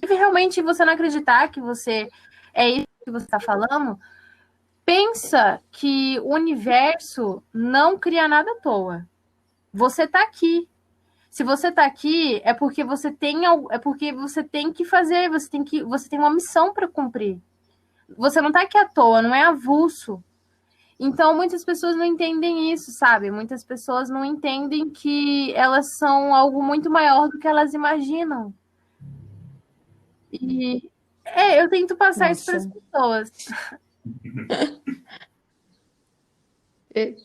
realmente você não acreditar que você é isso que você está falando, pensa que o universo não cria nada à toa. Você está aqui. Se você está aqui, é porque você tem que fazer, você tem uma missão para cumprir. Você não está aqui à toa, não é avulso. Então, muitas pessoas não entendem isso, sabe? Muitas pessoas não entendem que elas são algo muito maior do que elas imaginam. E eu tento passar isso para as pessoas.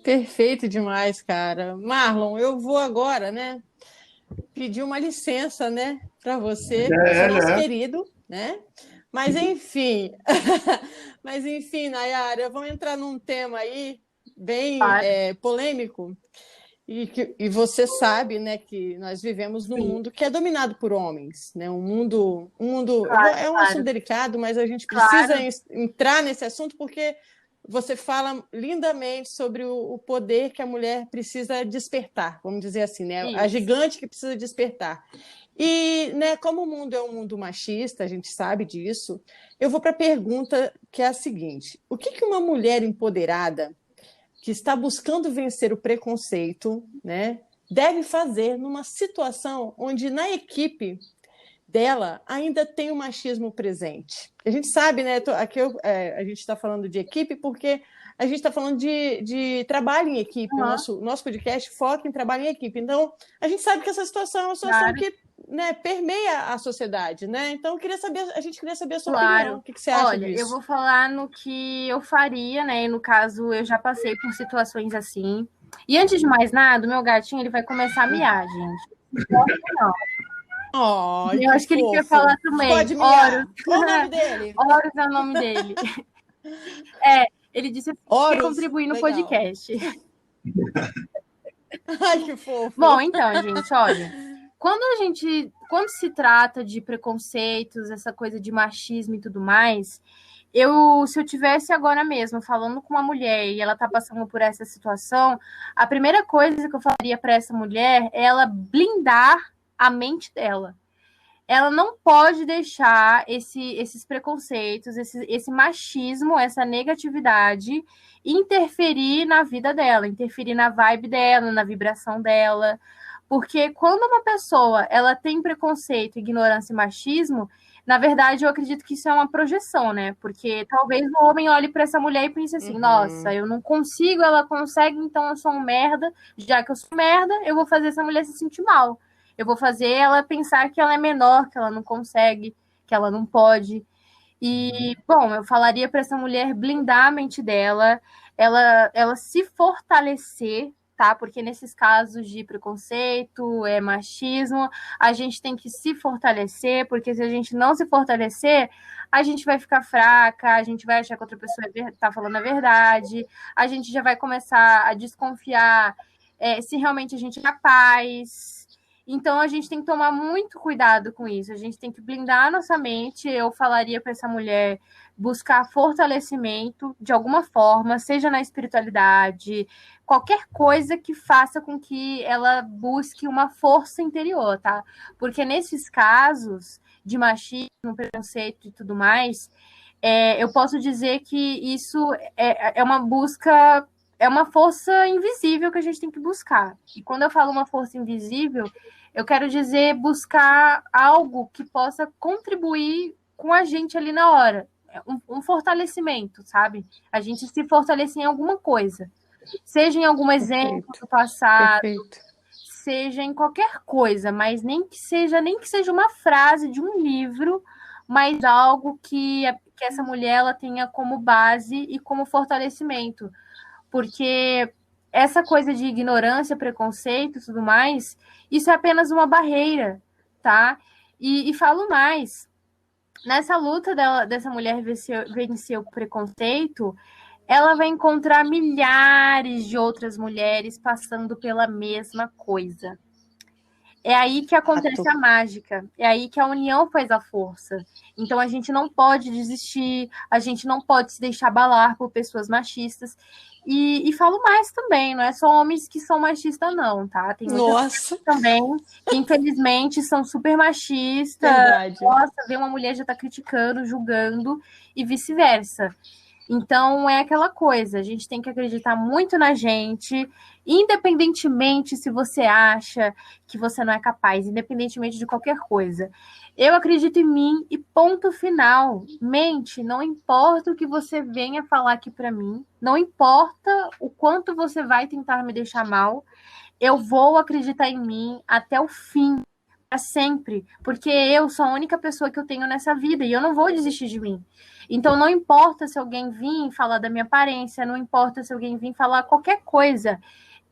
Perfeito demais, cara. Marlon, eu vou agora, né, pedir uma licença, né, para você, nosso querido, né? Mas enfim, Nayara, vamos entrar num tema aí bem polêmico. E você sabe, né, que nós vivemos num mundo que é dominado por homens, né? Um mundo é um assunto delicado, mas a gente precisa entrar nesse assunto porque você fala lindamente sobre o poder que a mulher precisa despertar, vamos dizer assim, né? A gigante que precisa despertar. E, né, como o mundo é um mundo machista, a gente sabe disso, eu vou para a pergunta que é a seguinte: o que uma mulher empoderada que está buscando vencer o preconceito, né, deve fazer numa situação onde na equipe dela ainda tem o machismo presente? A gente sabe, né? Aqui a gente está falando de equipe porque a gente está falando de trabalho em equipe. O nosso podcast foca em trabalho em equipe. Então, a gente sabe que essa situação é uma situação que, né, permeia a sociedade, né? Então, a gente queria saber a sua opinião. O que você acha disso? Olha, eu vou falar no que eu faria, né? E no caso, eu já passei por situações assim. E antes de mais nada, o meu gatinho ele vai começar a miar, gente. Não. Oh, eu acho que ele quer falar também. Pode miar. Qual o nome dele? Horus é o nome dele. Ele disse que quer contribuir no podcast. Ai, que fofo. Bom, então, gente, olha. Quando se trata de preconceitos, essa coisa de machismo e tudo mais, se eu tivesse agora mesmo falando com uma mulher e ela tá passando por essa situação, a primeira coisa que eu falaria para essa mulher é ela blindar a mente dela. Ela não pode deixar esses preconceitos, esse machismo, essa negatividade interferir na vida dela, interferir na vibe dela, na vibração dela. Porque quando uma pessoa ela tem preconceito, ignorância e machismo, na verdade eu acredito que isso é uma projeção, né? Porque talvez o homem olhe para essa mulher e pense assim, nossa, eu não consigo, ela consegue, então eu sou um merda. Já que eu sou merda, eu vou fazer essa mulher se sentir mal. Eu vou fazer ela pensar que ela é menor, que ela não consegue, que ela não pode. E, bom, eu falaria para essa mulher blindar a mente dela, ela se fortalecer, tá? Porque nesses casos de preconceito, machismo, a gente tem que se fortalecer, porque se a gente não se fortalecer, a gente vai ficar fraca, a gente vai achar que outra pessoa está falando a verdade, a gente já vai começar a desconfiar se realmente a gente é capaz. Então, a gente tem que tomar muito cuidado com isso. A gente tem que blindar a nossa mente. Eu falaria para essa mulher buscar fortalecimento de alguma forma, seja na espiritualidade, qualquer coisa que faça com que ela busque uma força interior, tá? Porque nesses casos de machismo, preconceito e tudo mais, eu posso dizer que isso é uma busca... É uma força invisível que a gente tem que buscar. E quando eu falo uma força invisível, eu quero dizer buscar algo que possa contribuir com a gente ali na hora. Um fortalecimento, sabe? A gente se fortalecer em alguma coisa. Seja em algum exemplo do passado, seja em qualquer coisa, mas nem que seja uma frase de um livro, mas algo que essa mulher ela tenha como base e como fortalecimento. Porque essa coisa de ignorância, preconceito e tudo mais, isso é apenas uma barreira, tá? E falo mais. Nessa luta dessa mulher vencer o preconceito, ela vai encontrar milhares de outras mulheres passando pela mesma coisa. É aí que acontece a mágica, é aí que a união faz a força. Então a gente não pode desistir, a gente não pode se deixar abalar por pessoas machistas. E falo mais também, não é só homens que são machistas, não, tá? Tem outras também que, infelizmente, são super machistas. Verdade. Nossa, ver uma mulher já tá criticando, julgando, e vice-versa. Então, é aquela coisa, a gente tem que acreditar muito na gente, independentemente se você acha que você não é capaz, independentemente de qualquer coisa. Eu acredito em mim e ponto final. Mente, não importa o que você venha falar aqui para mim, não importa o quanto você vai tentar me deixar mal, eu vou acreditar em mim até o fim, para sempre, porque eu sou a única pessoa que eu tenho nessa vida e eu não vou desistir de mim. Então, não importa se alguém vir falar da minha aparência, não importa se alguém vir falar qualquer coisa,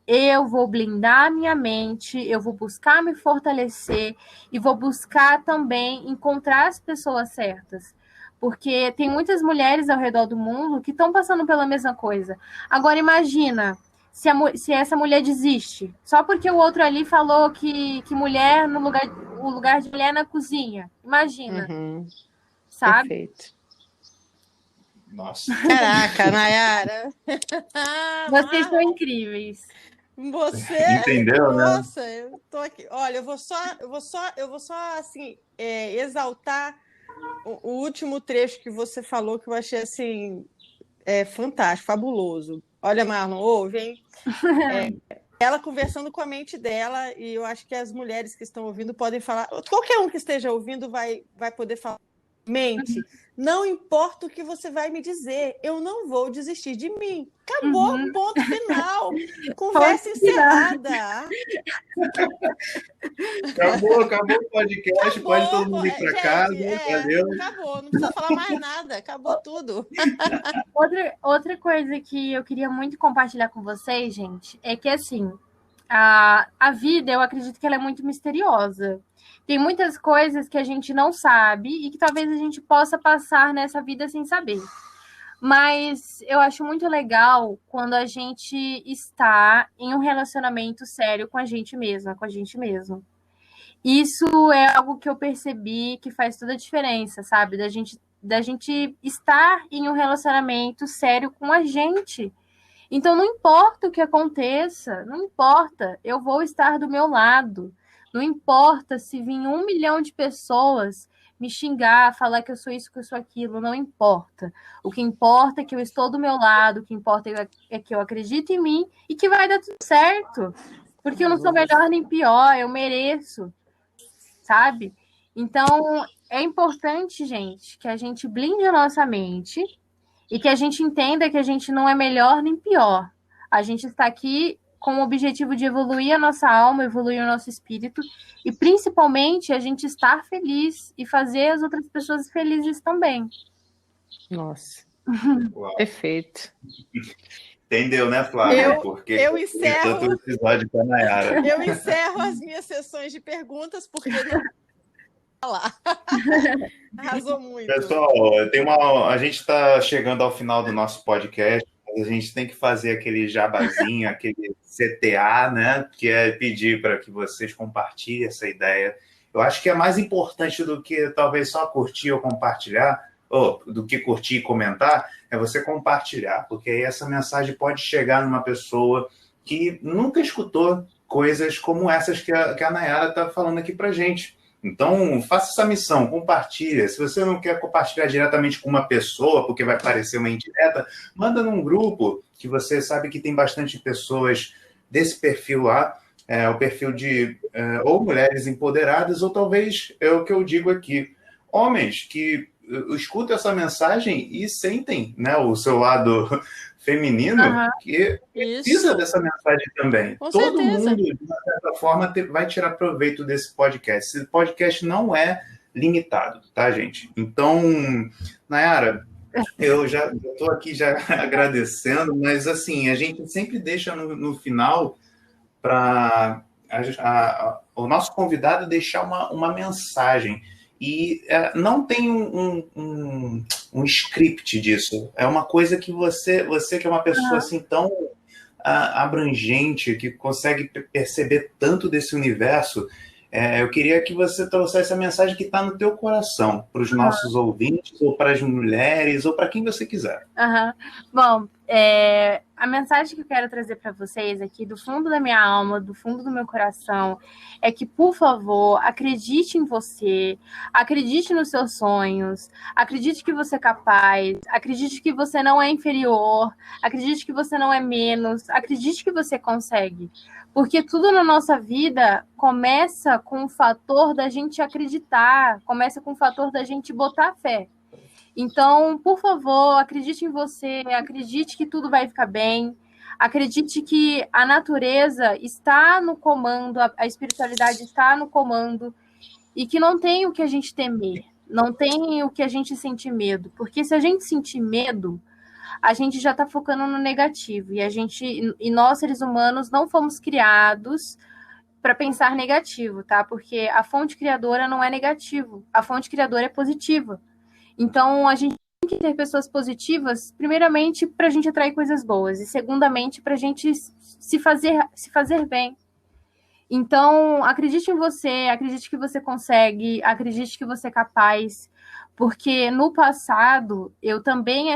eu vou blindar a minha mente, eu vou buscar me fortalecer e vou buscar também encontrar as pessoas certas. Porque tem muitas mulheres ao redor do mundo que estão passando pela mesma coisa. Agora, imagina se essa mulher desiste, só porque o outro ali falou que mulher, o lugar de mulher é na cozinha. Imagina. Sabe? Perfeito. Nossa. Caraca, Nayara. Vocês são incríveis. Você entendeu, nossa, né? Eu tô aqui. Olha, eu vou só assim, exaltar o último trecho que você falou, que eu achei assim fantástico, fabuloso. Olha, Marlon, ouve, hein? Ela conversando com a mente dela, e eu acho que as mulheres que estão ouvindo podem falar, qualquer um que esteja ouvindo vai poder falar. Mente, não importa o que você vai me dizer, eu não vou desistir de mim. Acabou, ponto final. Conversa encerrada. Acabou o podcast, pode todo mundo ir para casa. Valeu. Acabou, não precisa falar mais nada, acabou tudo. Outra coisa que eu queria muito compartilhar com vocês, gente, é que assim, a vida, eu acredito que ela é muito misteriosa. Tem muitas coisas que a gente não sabe e que talvez a gente possa passar nessa vida sem saber. Mas eu acho muito legal quando a gente está em um relacionamento sério com a gente mesma, com a gente mesmo. Isso é algo que eu percebi que faz toda a diferença, sabe? Da gente estar em um relacionamento sério com a gente. Então, não importa o que aconteça, não importa, eu vou estar do meu lado. Não importa se vir 1 milhão de pessoas me xingar, falar que eu sou isso, que eu sou aquilo, não importa. O que importa é que eu estou do meu lado, o que importa é que eu acredito em mim e que vai dar tudo certo. Porque eu não sou melhor nem pior, eu mereço, sabe? Então, é importante, gente, que a gente blinde a nossa mente e que a gente entenda que a gente não é melhor nem pior. A gente está aqui com o objetivo de evoluir a nossa alma, evoluir o nosso espírito e, principalmente, a gente estar feliz e fazer as outras pessoas felizes também. Nossa, perfeito. Entendeu, né, Flávia? Porque eu encerro tanto episódio com a Nayara. Eu encerro as minhas sessões de perguntas, porque não falar. Arrasou muito. Pessoal, a gente está chegando ao final do nosso podcast. A gente tem que fazer aquele jabazinho, aquele CTA, né? Que é pedir para que vocês compartilhem essa ideia. Eu acho que é mais importante do que talvez só curtir ou compartilhar, ou do que curtir e comentar, é você compartilhar, porque aí essa mensagem pode chegar numa pessoa que nunca escutou coisas como essas que a Nayara está falando aqui para gente. Então, faça essa missão, compartilha. Se você não quer compartilhar diretamente com uma pessoa, porque vai parecer uma indireta, manda num grupo que você sabe que tem bastante pessoas desse perfil lá, o perfil de ou mulheres empoderadas, ou talvez é o que eu digo aqui, homens que escutam essa mensagem e sentem, né, o seu lado feminino, que precisa dessa mensagem também. Com Todo certeza. mundo, de uma certa forma, vai tirar proveito desse podcast. Esse podcast não é limitado, tá, gente? Então, Nayara, eu já estou aqui já agradecendo, mas assim, a gente sempre deixa no final para o nosso convidado deixar uma mensagem. E não tem um script disso. É uma coisa que você que é uma pessoa assim tão abrangente, que consegue perceber tanto desse universo, eu queria que você trouxesse a mensagem que está no teu coração para os nossos ouvintes, ou para as mulheres, ou para quem você quiser. Bom, a mensagem que eu quero trazer para vocês aqui, do fundo da minha alma, do fundo do meu coração, é que, por favor, acredite em você, acredite nos seus sonhos, acredite que você é capaz, acredite que você não é inferior, acredite que você não é menos, acredite que você consegue. Porque tudo na nossa vida começa com o fator da gente acreditar, começa com o fator da gente botar fé. Então, por favor, acredite em você, acredite que tudo vai ficar bem, acredite que a natureza está no comando, a espiritualidade está no comando, e que não tem o que a gente temer, não tem o que a gente sentir medo. Porque se a gente sentir medo, a gente já está focando no negativo. E nós, seres humanos, não fomos criados para pensar negativo, tá? Porque a fonte criadora não é negativo, a fonte criadora é positiva. Então, a gente tem que ter pessoas positivas, primeiramente, para a gente atrair coisas boas, e segundamente, para a gente se fazer bem. Então, acredite em você, acredite que você consegue, acredite que você é capaz, porque no passado eu também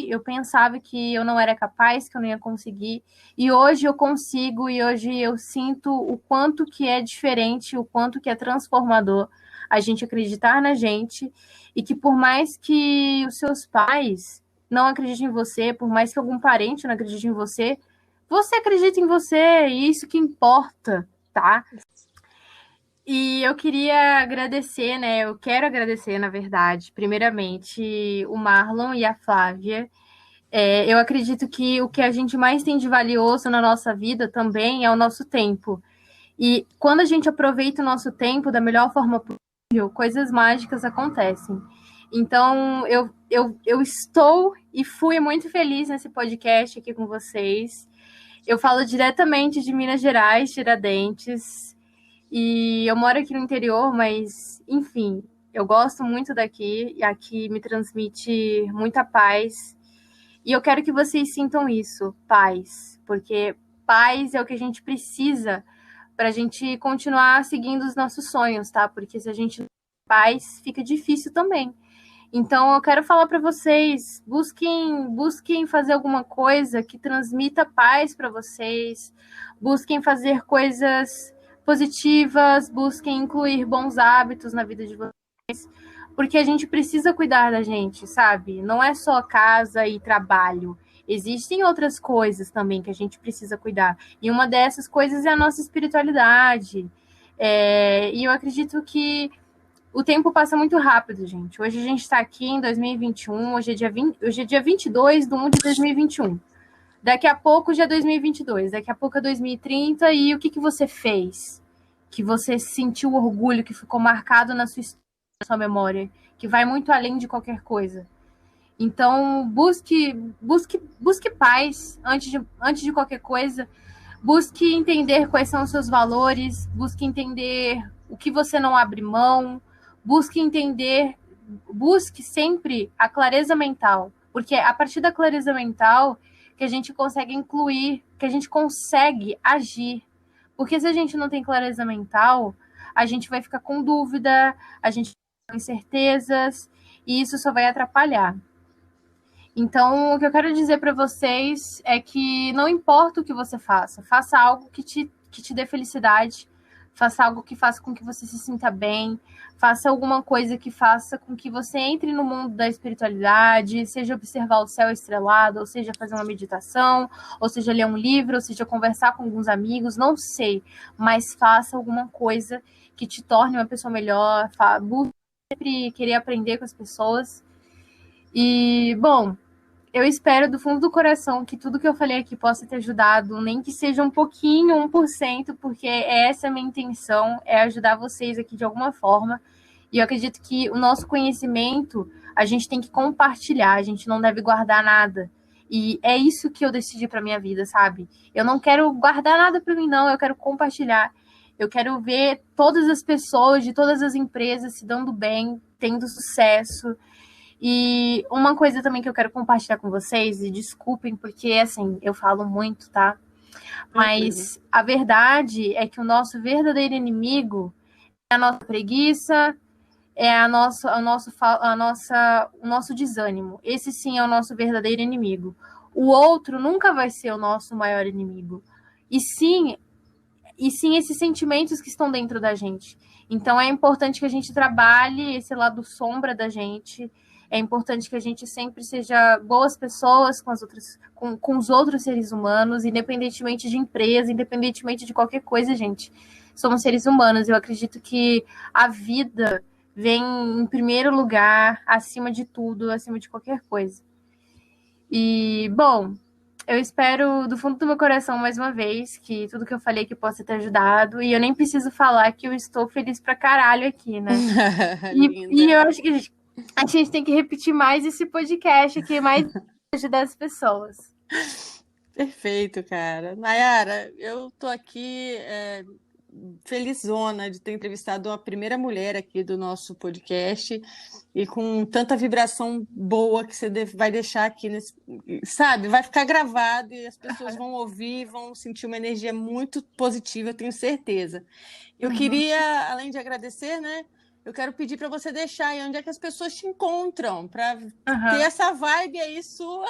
eu pensava que eu não era capaz, que eu não ia conseguir, e hoje eu consigo, e hoje eu sinto o quanto que é diferente, o quanto que é transformador a gente acreditar na gente, e que por mais que os seus pais não acreditem em você, por mais que algum parente não acredite em você, você acredita em você, e isso que importa, tá? E eu queria agradecer, né? Eu quero agradecer, na verdade, primeiramente, o Marlon e a Flávia. Eu acredito que o que a gente mais tem de valioso na nossa vida também é o nosso tempo. E quando a gente aproveita o nosso tempo da melhor forma possível, coisas mágicas acontecem. Então, eu estou e fui muito feliz nesse podcast aqui com vocês. Eu falo diretamente de Minas Gerais, Tiradentes. E eu moro aqui no interior, mas, enfim, eu gosto muito daqui, e aqui me transmite muita paz. E eu quero que vocês sintam isso, paz, porque paz é o que a gente precisa para a gente continuar seguindo os nossos sonhos, tá? Porque se a gente não tem paz, fica difícil também. Então, eu quero falar para vocês, busquem fazer alguma coisa que transmita paz para vocês, busquem fazer coisas positivas, busquem incluir bons hábitos na vida de vocês, porque a gente precisa cuidar da gente, sabe? Não é só casa e trabalho. Existem outras coisas também que a gente precisa cuidar. E uma dessas coisas é a nossa espiritualidade. E eu acredito que o tempo passa muito rápido, gente. Hoje a gente está aqui em 2021, hoje é dia 22 de 1 de 2021. Daqui a pouco já é 2022, daqui a pouco é 2030, e o que você fez? Que você sentiu orgulho, que ficou marcado na sua história, na sua memória, que vai muito além de qualquer coisa. Então, busque paz antes de qualquer coisa, busque entender quais são os seus valores, busque entender o que você não abre mão, busque sempre a clareza mental, porque é a partir da clareza mental que a gente consegue incluir, que a gente consegue agir. Porque se a gente não tem clareza mental, a gente vai ficar com dúvida, a gente vai ter incertezas, e isso só vai atrapalhar. Então, o que eu quero dizer para vocês é que não importa o que você faça algo que te dê felicidade, faça algo que faça com que você se sinta bem, faça alguma coisa que faça com que você entre no mundo da espiritualidade, seja observar o céu estrelado, ou seja fazer uma meditação, ou seja ler um livro, ou seja conversar com alguns amigos, não sei, mas faça alguma coisa que te torne uma pessoa melhor, busque sempre querer aprender com as pessoas. E, bom, eu espero do fundo do coração que tudo que eu falei aqui possa ter ajudado, nem que seja um pouquinho, 1%, porque essa é a minha intenção, é ajudar vocês aqui de alguma forma. E eu acredito que o nosso conhecimento, a gente tem que compartilhar, a gente não deve guardar nada. E é isso que eu decidi para minha vida, sabe? Eu não quero guardar nada para mim, não, eu quero compartilhar. Eu quero ver todas as pessoas de todas as empresas se dando bem, tendo sucesso. E uma coisa também que eu quero compartilhar com vocês, e desculpem, porque, assim, eu falo muito, tá? Mas a verdade é que o nosso verdadeiro inimigo é a nossa preguiça, é o nosso desânimo. Esse sim é o nosso verdadeiro inimigo. O outro nunca vai ser o nosso maior inimigo. E sim esses sentimentos que estão dentro da gente. Então é importante que a gente trabalhe esse lado sombra da gente. É importante que a gente sempre seja boas pessoas com os outros seres humanos, independentemente de empresa, independentemente de qualquer coisa, gente. Somos seres humanos. Eu acredito que a vida vem em primeiro lugar, acima de tudo, acima de qualquer coisa. E, bom, eu espero do fundo do meu coração, mais uma vez, que tudo que eu falei aqui possa ter ajudado. E eu nem preciso falar que eu estou feliz pra caralho aqui, né? e eu acho que a gente tem que repetir mais esse podcast aqui, mais ajudar as pessoas. Perfeito, cara. Nayara, eu tô aqui felizona de ter entrevistado a primeira mulher aqui do nosso podcast e com tanta vibração boa que você vai deixar aqui, sabe? Vai ficar gravado e as pessoas vão ouvir, vão sentir uma energia muito positiva, eu tenho certeza. Eu queria, além de agradecer, né? Eu quero pedir para você deixar aí onde é que as pessoas te encontram, para ter essa vibe aí sua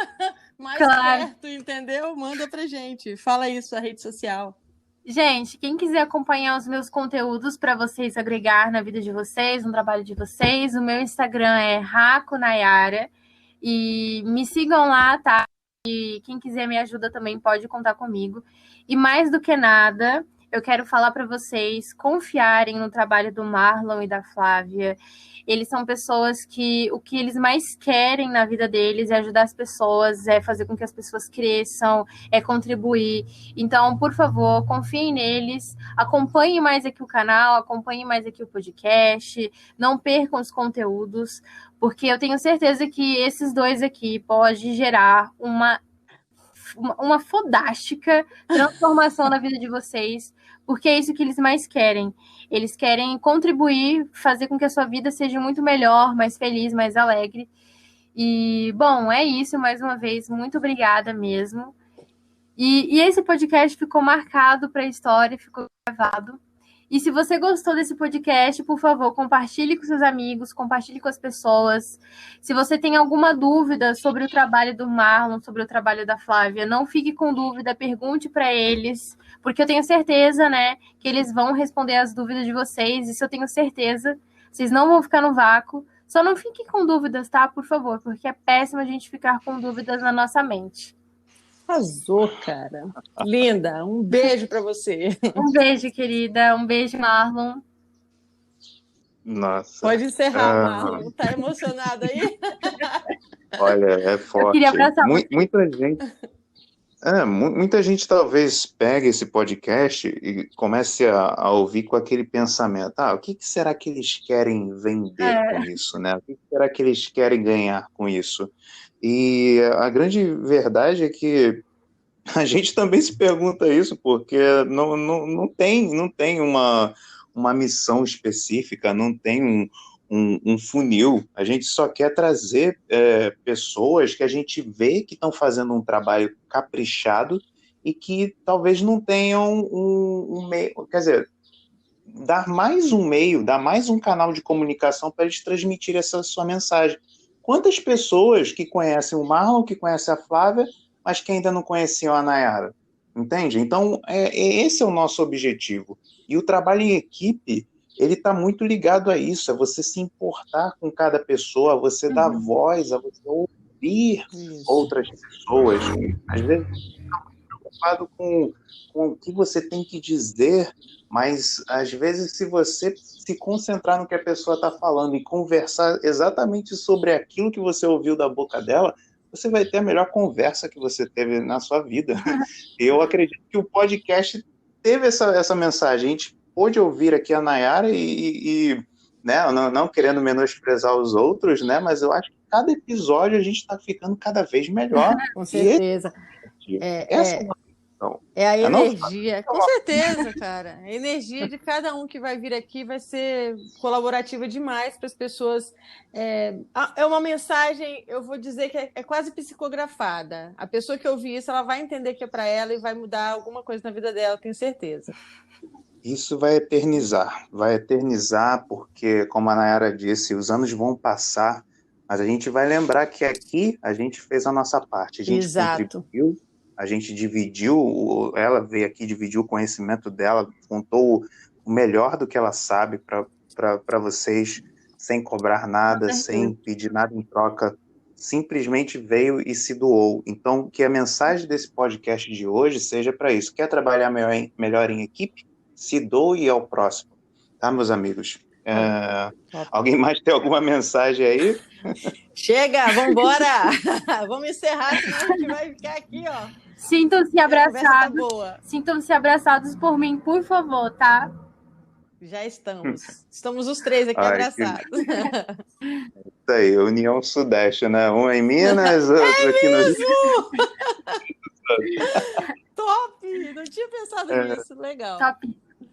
mais perto, entendeu? Manda pra gente. Fala aí sua rede social. Gente, quem quiser acompanhar os meus conteúdos para vocês agregar na vida de vocês, no trabalho de vocês, o meu Instagram é raconayara e me sigam lá, tá? E quem quiser me ajuda também pode contar comigo. E mais do que nada, eu quero falar para vocês confiarem no trabalho do Marlon e da Flávia. Eles são pessoas que o que eles mais querem na vida deles é ajudar as pessoas, é fazer com que as pessoas cresçam, é contribuir. Então, por favor, confiem neles, acompanhem mais aqui o canal, acompanhem mais aqui o podcast, não percam os conteúdos, porque eu tenho certeza que esses dois aqui podem gerar uma fodástica transformação na vida de vocês, porque é isso que eles mais querem. Eles querem contribuir, fazer com que a sua vida seja muito melhor, mais feliz, mais alegre. E, bom, é isso. Mais uma vez, muito obrigada mesmo. E esse podcast ficou marcado para a história, ficou gravado. E se você gostou desse podcast, por favor, compartilhe com seus amigos, compartilhe com as pessoas. Se você tem alguma dúvida sobre o trabalho do Marlon, sobre o trabalho da Flávia, não fique com dúvida, pergunte para eles, porque eu tenho certeza, né, que eles vão responder as dúvidas de vocês. Isso eu tenho certeza. Vocês não vão ficar no vácuo. Só não fiquem com dúvidas, tá? Por favor, porque é péssimo a gente ficar com dúvidas na nossa mente. Arrasou, cara. Linda, um beijo para você. Um beijo, querida. Um beijo, Marlon. Nossa. Pode encerrar, Marlon. Tá emocionado aí? Olha, é forte. Eu queria abraçar muita gente talvez pegue esse podcast e comece a ouvir com aquele pensamento, o que será que eles querem vender com isso, né? O que será que eles querem ganhar com isso? E a grande verdade é que a gente também se pergunta isso, porque não tem uma missão específica, não tem um funil. A gente só quer trazer pessoas que a gente vê que estão fazendo um trabalho caprichado e que talvez não tenham um meio, quer dizer, dar mais um canal de comunicação para eles transmitirem essa sua mensagem. Quantas pessoas que conhecem o Marlon, que conhecem a Flávia, mas que ainda não conheciam a Nayara? Entende? Então, esse é o nosso objetivo. E o trabalho em equipe, ele está muito ligado a isso, a você se importar com cada pessoa, a você dar voz, a você ouvir outras pessoas. Às vezes, você está muito preocupado com o que você tem que dizer, mas, às vezes, se você se concentrar no que a pessoa está falando e conversar exatamente sobre aquilo que você ouviu da boca dela, você vai ter a melhor conversa que você teve na sua vida. Eu acredito que o podcast teve essa mensagem. A gente pôde ouvir aqui a Nayara e né, não querendo menosprezar os outros, né, mas eu acho que cada episódio a gente está ficando cada vez melhor. Com certeza. Então, é a energia, com certeza, cara. A energia de cada um que vai vir aqui vai ser colaborativa demais para as pessoas. É uma mensagem, eu vou dizer que é quase psicografada. A pessoa que ouvir isso, ela vai entender que é para ela e vai mudar alguma coisa na vida dela, tenho certeza. Isso vai eternizar, porque, como a Nayara disse, os anos vão passar, mas a gente vai lembrar que aqui a gente fez a nossa parte, a gente contribuiu, a gente dividiu, ela veio aqui, dividiu o conhecimento dela, contou o melhor do que ela sabe para vocês, sem cobrar nada, sem pedir nada em troca, simplesmente veio e se doou. Então, que a mensagem desse podcast de hoje seja para isso. Quer trabalhar melhor em equipe? Se doe ao próximo. Tá, meus amigos? Alguém mais tem alguma mensagem aí? Chega, vamos embora! Vamos encerrar, senão a gente vai ficar aqui, ó. Sintam-se abraçados. Sintam-se abraçados por mim, por favor, tá? Já estamos. Estamos os três aqui abraçados. Isso aí, União Sudeste, né? Um em Minas, outro aqui no Rio. Top! Não tinha pensado nisso. Legal. Top.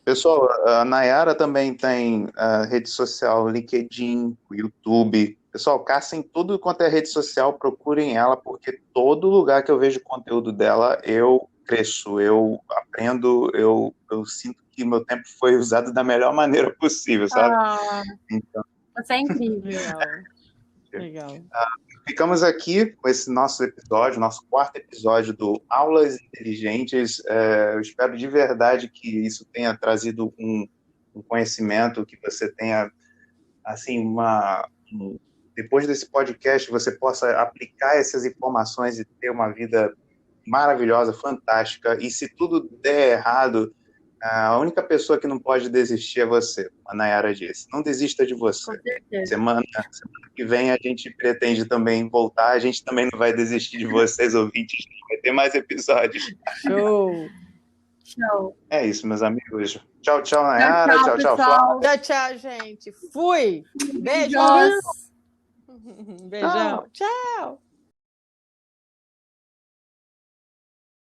Pessoal, a Nayara também tem rede social, LinkedIn, YouTube. Pessoal, caçem tudo quanto é rede social, procurem ela, porque todo lugar que eu vejo conteúdo dela, eu cresço, eu aprendo, eu sinto que meu tempo foi usado da melhor maneira possível, sabe? Então, você é incrível. Legal. Ficamos aqui com esse nosso episódio, nosso 4º episódio do Aulas Inteligentes. Eu espero de verdade que isso tenha trazido um conhecimento, que você tenha, assim, depois desse podcast, você possa aplicar essas informações e ter uma vida maravilhosa, fantástica. E se tudo der errado, a única pessoa que não pode desistir é você, a Nayara disse. Não desista de você. Semana que vem a gente pretende também voltar. A gente também não vai desistir de vocês, ouvintes. Vai ter mais episódios. Show. É isso, meus amigos. Tchau, tchau, Nayara. Tchau, Flávia. Tchau, gente. Fui. Beijos. Beijão. Tchau.